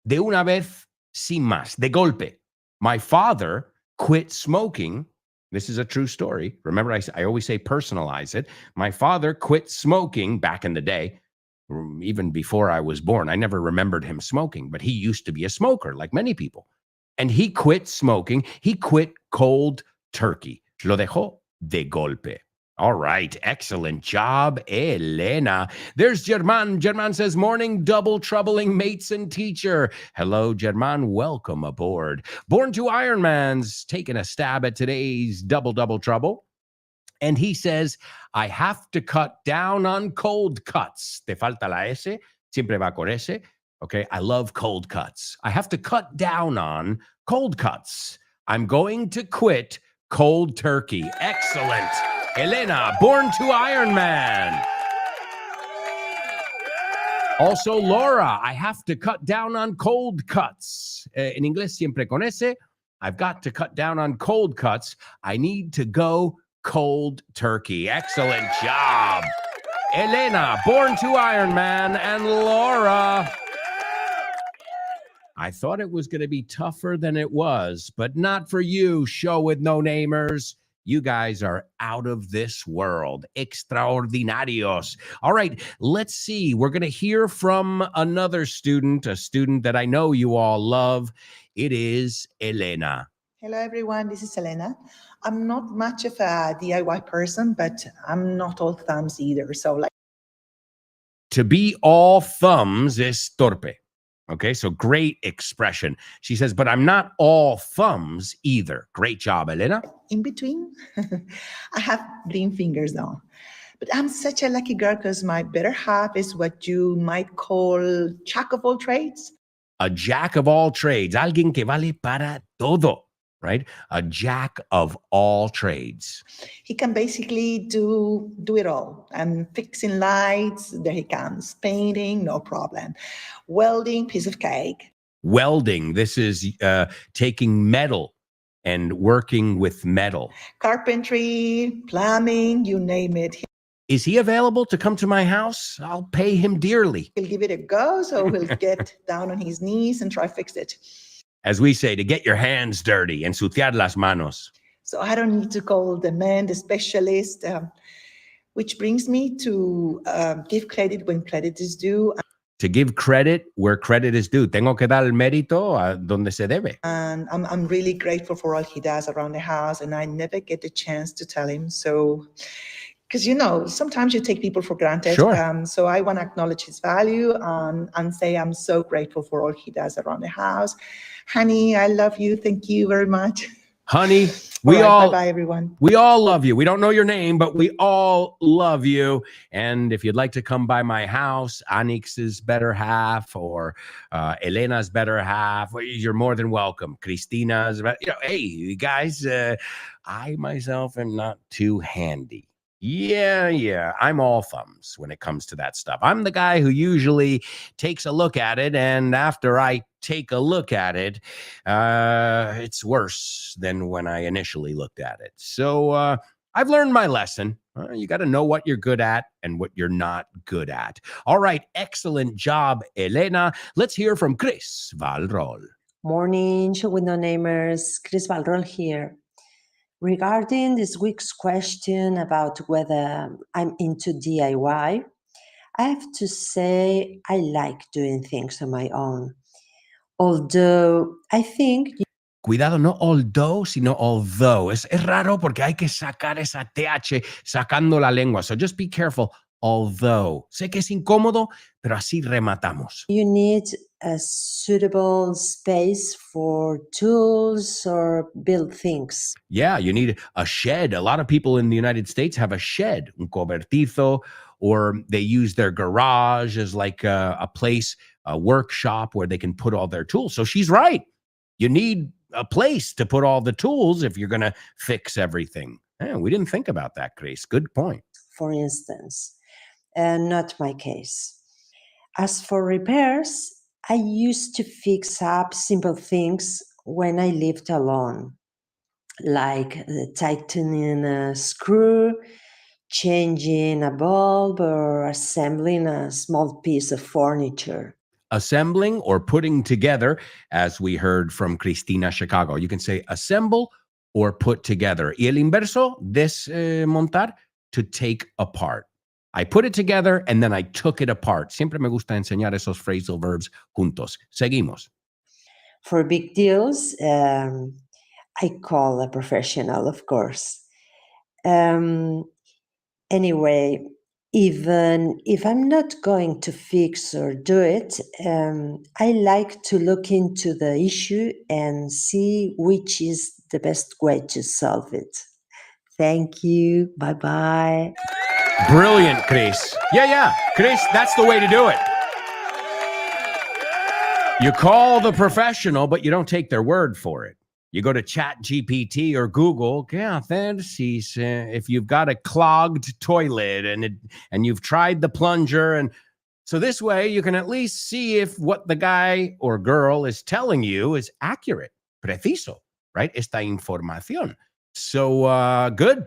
de una vez sin más, de golpe. My father quit smoking. This is a true story. Remember, I always say personalize it. My father quit smoking back in the day. Even before I was born, I never remembered him smoking, but he used to be a smoker like many people. And he quit smoking. He quit cold turkey. Lo dejó de golpe. All right. Excellent job, Elena. There's German. German says, morning, double troubling mates and teacher. Hello, German. Welcome aboard. Born to Ironman's taking a stab at today's double trouble. And he says, I have to cut down on cold cuts. Te falta la S, siempre va con S. Okay, I love cold cuts. I have to cut down on cold cuts. I'm going to quit cold turkey. Excellent. Elena, born to Ironman. Also, Laura, I have to cut down on cold cuts. En inglés, siempre con S. I've got to cut down on cold cuts. I need to go cold turkey. Excellent job. Elena, born to Ironman, and Laura. I thought it was going to be tougher than it was, but not for you, show with no namers. You guys are out of this world. Extraordinarios. All right, let's see. We're going to hear from another student, a student that I know you all love. It is Elena. Hello, everyone. This is Elena. I'm not much of a DIY person, but I'm not all thumbs either. So, To be all thumbs is torpe. Okay, so great expression. She says, but I'm not all thumbs either. Great job, Elena. In between, I have green fingers though. But I'm such a lucky girl because my better half is what you might call jack of all trades. A jack of all trades. Alguien que vale para todo. Right? A jack of all trades. He can basically do it all. And fixing lights, there he comes. Painting, no problem. Welding, piece of cake. Welding, this is taking metal and working with metal. Carpentry, plumbing, you name it. Is he available to come to my house? I'll pay him dearly. He'll give it a go, so he'll get down on his knees and try to fix it. As we say, to get your hands dirty, ensuciar las manos. So I don't need to call the man, the specialist, which brings me to give credit when credit is due. To give credit where credit is due. Tengo que dar el mérito a donde se debe. And I'm really grateful for all he does around the house, and I never get the chance to tell him. So, because, sometimes you take people for granted. Sure. So I want to acknowledge his value and say I'm so grateful for all he does around the house. Honey, I love you. Thank you very much. Honey, bye-bye, everyone. We all love you. We don't know your name, but we all love you. And if you'd like to come by my house, Anix's better half or Elena's better half, you're more than welcome. Christina's, hey, you guys, I myself am not too handy. Yeah, I'm all thumbs when it comes to that stuff. I'm the guy who usually takes a look at it, and after I take a look at it, it's worse than when I initially looked at it. So I've learned my lesson. You got to know what you're good at and what you're not good at. All right. Excellent job, Elena. Let's hear from Chris Valrol. Morning, Show with No Namers. Chris Valrol here. Regarding this week's question about whether I'm into DIY, I have to say I like doing things on my own. Although I think Cuidado, no although, sino although. Es raro porque hay que sacar esa TH sacando la lengua. So just be careful. Although. Sé que es incómodo, pero así rematamos. you need a suitable space for tools or build things. Yeah, you need a shed. A lot of people in the United States have a shed, un cobertizo, or they use their garage as like a place, a workshop where they can put all their tools. So she's right. You need a place to put all the tools if you're going to fix everything. We didn't think about that, Grace. Good point. For instance, not my case. As for repairs, I used to fix up simple things when I lived alone, like tightening a screw, changing a bulb, or assembling a small piece of furniture. Assembling or putting together, as we heard from Cristina Chicago. You can say assemble or put together. Y el inverso, desmontar, to take apart. I put it together and then I took it apart. Siempre me gusta enseñar esos phrasal verbs juntos. Seguimos. For big deals, I call a professional, of course. Anyway, even if I'm not going to fix or do it, I like to look into the issue and see which is the best way to solve it. Thank you. Bye-bye. Brilliant, Chris. Yeah. Chris, that's the way to do it. You call the professional, but you don't take their word for it. You go to ChatGPT or Google, if you've got a clogged toilet and you've tried the plunger. And so this way you can at least see if what the guy or girl is telling you is accurate. Preciso, right? Esta información. So good.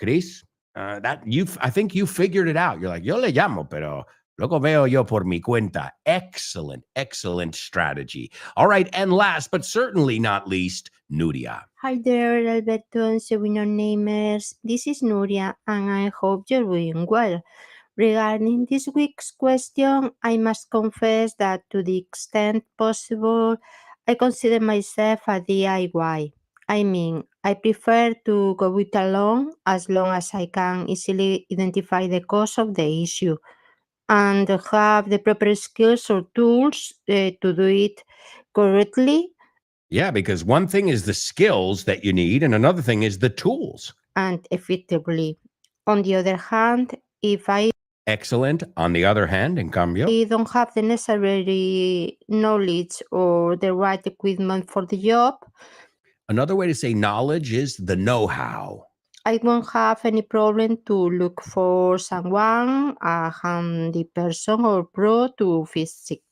Chris, I think you figured it out. You're like, yo le llamo, pero luego veo yo por mi cuenta. Excellent strategy. All right, and last but certainly not least, Nuria. Hi there, Alberto and Sevino Namers. This is Nuria, and I hope you're doing well. Regarding this week's question, I must confess that to the extent possible, I consider myself a DIY. I mean, I prefer to go it alone as long as I can easily identify the cause of the issue and have the proper skills or tools to do it correctly. Yeah, because one thing is the skills that you need, and another thing is the tools. And effectively. On the other hand, if I Excellent. On the other hand, en cambio, don't have the necessary knowledge or the right equipment for the job, another way to say knowledge is the know-how. I won't have any problem to look for someone, a handy person or pro to fix it.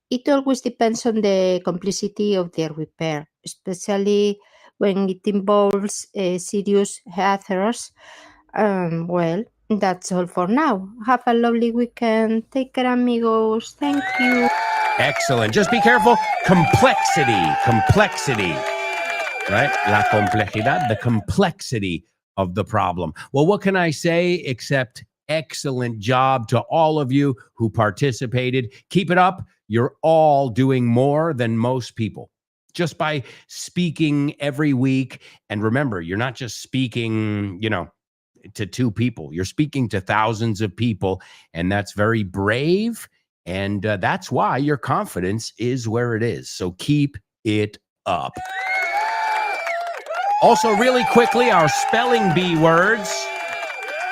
It always depends on the complexity of the repair, especially when it involves serious hazards. Well, that's all for now. Have a lovely weekend. Take care, amigos. Thank you. Excellent. Just be careful. Complexity. Right? La complejidad, the complexity of the problem. Well, what can I say except excellent job to all of you who participated. Keep it up. You're all doing more than most people just by speaking every week. And remember, you're not just speaking, to two people. You're speaking to thousands of people, and that's very brave. And that's why your confidence is where it is. So keep it up. Also, really quickly, our spelling bee words.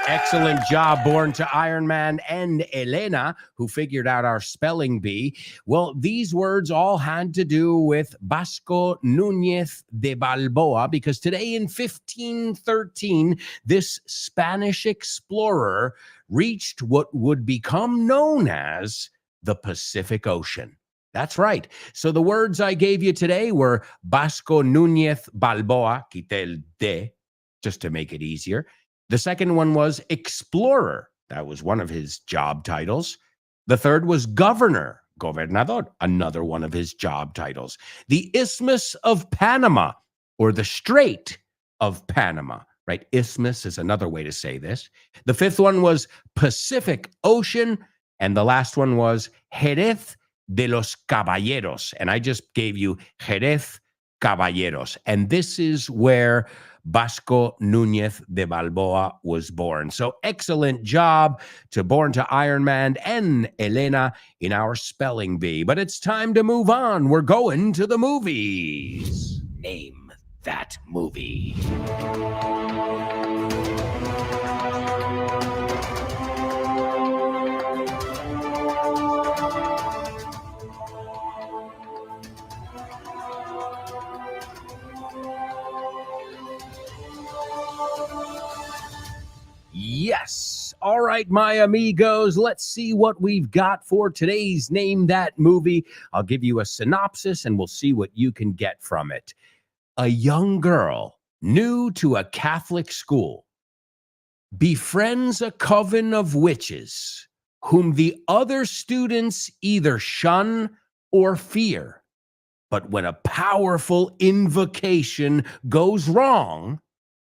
Excellent job, Born to Iron Man and Elena, who figured out our spelling bee. Well, these words all had to do with Vasco Núñez de Balboa, because today in 1513, this Spanish explorer reached what would become known as the Pacific Ocean. That's right. So the words I gave you today were Vasco Núñez Balboa, quité el de, just to make it easier. The second one was explorer. That was one of his job titles. The third was governor, gobernador, another one of his job titles. The Isthmus of Panama, or the Strait of Panama, right? Isthmus is another way to say this. The fifth one was Pacific Ocean. And the last one was Jerez de los Caballeros. And I just gave you Jerez Caballeros. And this is where Vasco Núñez de Balboa was born. So excellent job to Born to Iron Man and Elena in our spelling bee. But it's time to move on. We're going to the movies. Name that movie. Yes. All right, my amigos, let's see what we've got for today's Name That Movie. I'll give you a synopsis and we'll see what you can get from it. A young girl, new to a Catholic school, befriends a coven of witches whom the other students either shun or fear. But when a powerful invocation goes wrong,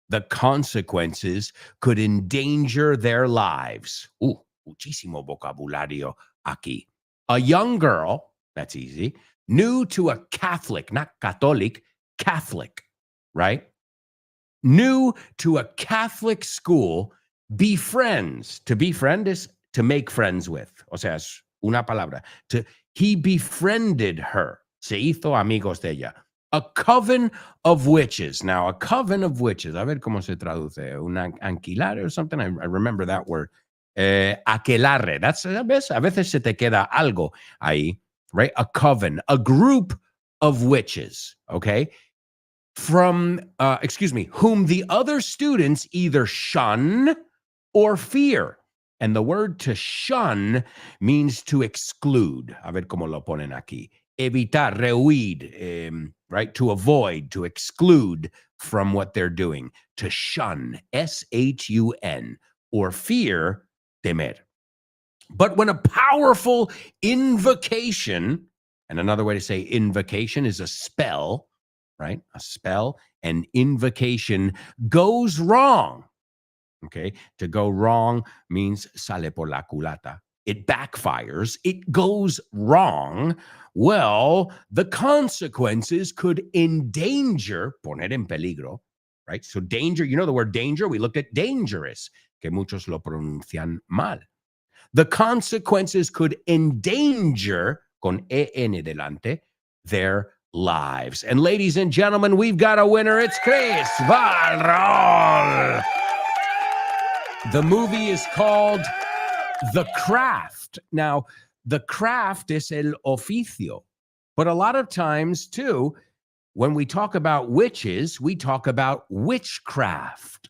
the consequences could endanger their lives. Muchísimo vocabulario aquí. A young girl, that's easy, new to a Catholic, not Catholic, Catholic, right? New to a Catholic school, befriends. To befriend is to make friends with. O sea, es una palabra. He befriended her. Se hizo amigos de ella. A coven of witches. Now, a coven of witches. A ver cómo se traduce. Una anquilare or something. I remember that word. Aquelarre. That's a veces se te queda algo ahí, right? A coven, a group of witches. Okay. Whom the other students either shun or fear. And the word to shun means to exclude. A ver cómo lo ponen aquí. Evitar, rehuir, right? To avoid, to exclude from what they're doing. To shun, S-H-U-N, or fear, temer. But when a powerful invocation, and another way to say invocation is a spell, right? A spell, and invocation goes wrong. Okay, to go wrong means sale por la culata. It backfires, it goes wrong. Well, the consequences could endanger, poner en peligro, right? So danger, you know the word danger? We looked at dangerous, que muchos lo pronuncian mal. The consequences could endanger, con E-N delante, their lives. And ladies and gentlemen, we've got a winner. It's Chris Valrol. The movie is called The Craft. Now, the craft is el oficio. But a lot of times, too, when we talk about witches, we talk about witchcraft,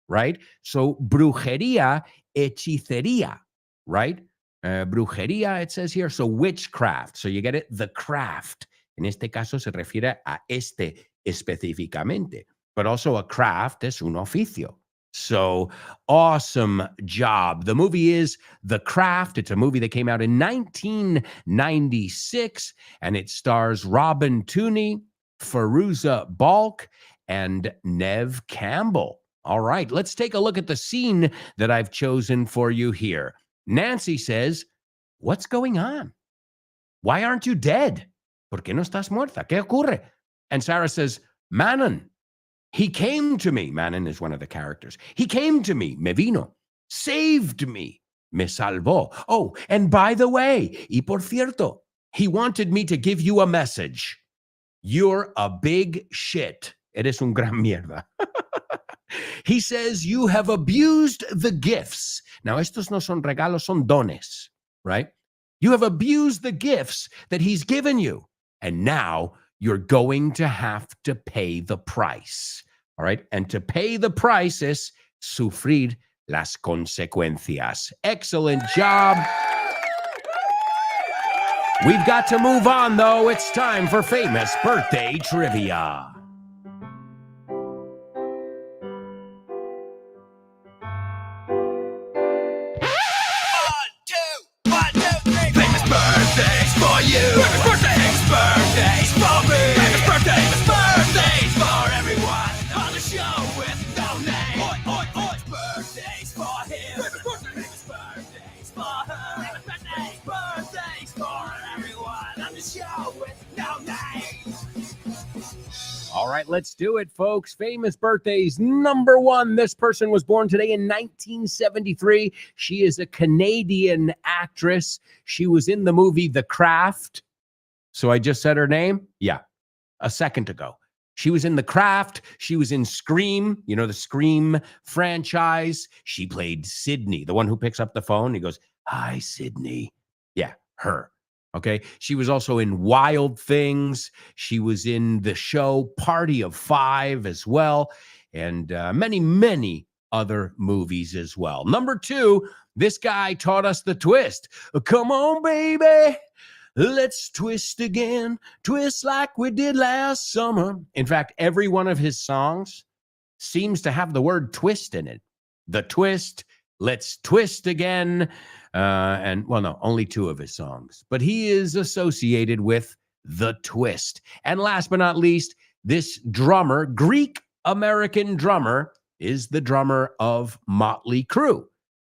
right? So, brujería, hechicería, right? Brujería, it says here. So, witchcraft. So, you get it? The craft. En este caso, se refiere a este específicamente. But also, a craft es un oficio. So awesome job. The movie is The Craft. It's a movie that came out in 1996, and it stars Robin Tooney, Fairuza Balk, and Neve Campbell. All right, let's take a look at the scene that I've chosen for you here. Nancy says, "What's going on? Why aren't you dead? ¿Por qué no estás muerta? ¿Qué ocurre?" And Sarah says, "Manon, he came to me." Manon is one of the characters. "He came to me, me vino, saved me, me salvó. Oh, and by the way, y por cierto, he wanted me to give you a message. You're a big shit. Eres un gran mierda." He says, "You have abused the gifts." Now, estos no son regalos, son dones, right? "You have abused the gifts that he's given you, and now you're going to have to pay the price." All right. And to pay the price is sufrir las consecuencias. Excellent job. We've got to move on, though. It's time for famous birthday trivia. All right, let's do it, folks. Famous birthdays. Number one, this person was born today in 1973. She is a Canadian actress. She was in the movie The Craft. So I just said her name? Yeah, a second ago. She was in The Craft. She was in Scream, you know, the Scream franchise. She played Sydney, the one who picks up the phone. He goes, "Hi, Sydney." Yeah, her. Okay. She was also in Wild Things. She was in the show Party of Five as well. And many, many other movies as well. Number two, this guy taught us the twist. Come on, baby. Let's twist again. Twist like we did last summer. In fact, every one of his songs seems to have the word twist in it. The twist. Let's twist again. And well, no, only two of his songs, but he is associated with the twist. And last but not least, this drummer, Greek-American drummer, is the drummer of Motley Crue.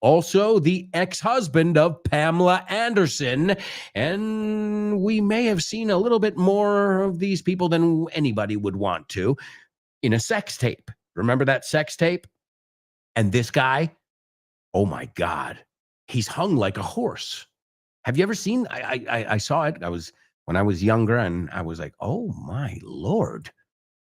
Also the ex-husband of Pamela Anderson. And we may have seen a little bit more of these people than anybody would want to in a sex tape. Remember that sex tape? And this guy, oh my God. He's hung like a horse. Have you ever seen? I saw it. When I was younger, and I was like, oh my Lord,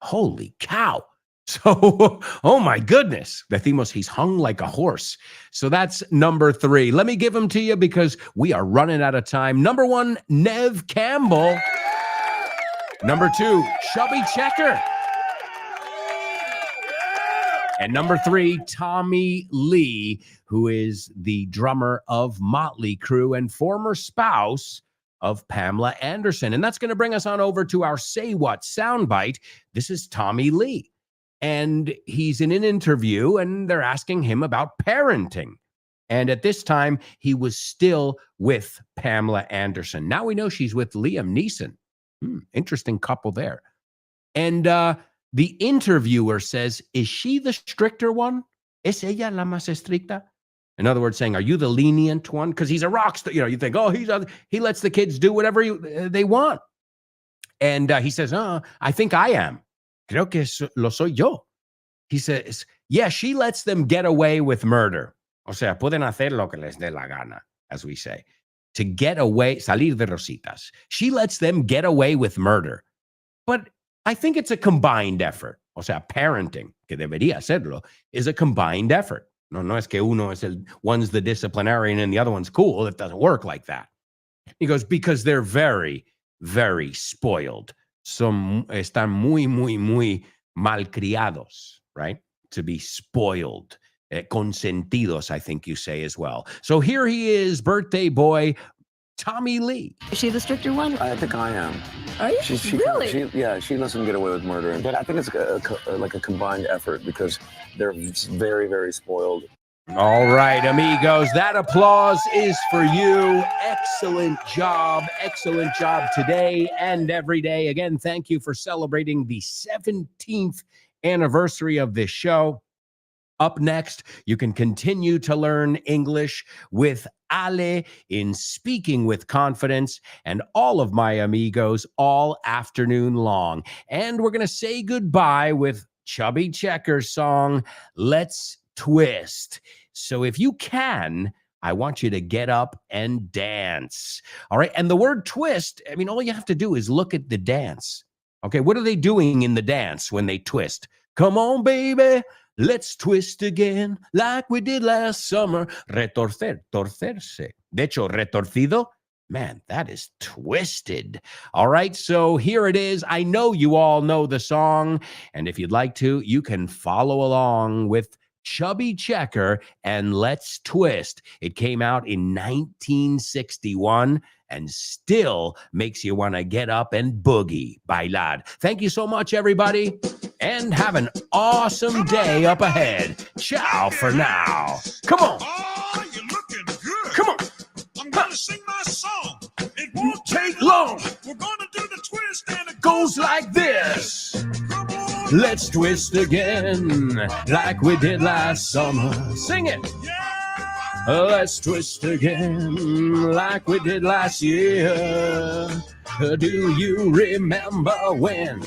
holy cow. So, oh my goodness, decimos, he's hung like a horse. So that's number three. Let me give them to you because we are running out of time. Number one, Nev Campbell. Number two, Chubby Checker. And number three, Tommy Lee, who is the drummer of Motley Crue and former spouse of Pamela Anderson. And that's going to bring us on over to our Say What soundbite. This is Tommy Lee. And he's in an interview, and they're asking him about parenting. And at this time, he was still with Pamela Anderson. Now we know she's with Liam Neeson. Interesting couple there. And the interviewer says, is she the stricter one? ¿Es ella la más estricta? In other words, saying, are you the lenient one? Because he's a rock star. You know, you think, oh, he lets the kids do whatever they want. And he says, I think I am. Creo que lo soy yo. He says, yeah, she lets them get away with murder. O sea, pueden hacer lo que les dé la gana, as we say. To get away, salir de rositas. She lets them get away with murder. But I think it's a combined effort. O sea, parenting, que debería hacerlo, is a combined effort. No es que one's the disciplinarian and the other one's cool. It doesn't work like that. He goes, because they're very, very spoiled. Están muy, muy, muy malcriados, right? To be spoiled. Consentidos, I think you say as well. So here he is, birthday boy, Tommy Lee. Is she the stricter one? I think I am. Are you? Really? She lets them get away with murder. But I think it's like a combined effort because they're very, very spoiled. All right, amigos, that applause is for you. Excellent job today and every day. Again, thank you for celebrating the 17th anniversary of this show. Up next, you can continue to learn English with Ale in Speaking with Confidence and all of my amigos all afternoon long. And we're going to say goodbye with Chubby Checker's song, Let's Twist. So if you can, I want you to get up and dance. All right. And the word twist, I mean, all you have to do is look at the dance. Okay. What are they doing in the dance when they twist? Come on, baby. Let's twist again like we did last summer. Retorcer, torcerse. De hecho, retorcido. Man, that is twisted. All right, so here it is. I know you all know the song, and if you'd like to, you can follow along with Chubby Checker and Let's Twist. It came out in 1961 and still makes you want to get up and boogie, bailar. Thank you so much, everybody, and have an awesome day up ahead. Ciao for now. Come on. Oh, you're looking good. Come on. I'm gonna sing my song. It won't Take long. We're gonna do the twist and it Goes like this. Let's twist again like we did last summer. Sing it. Let's twist again like we did last year. Do you remember when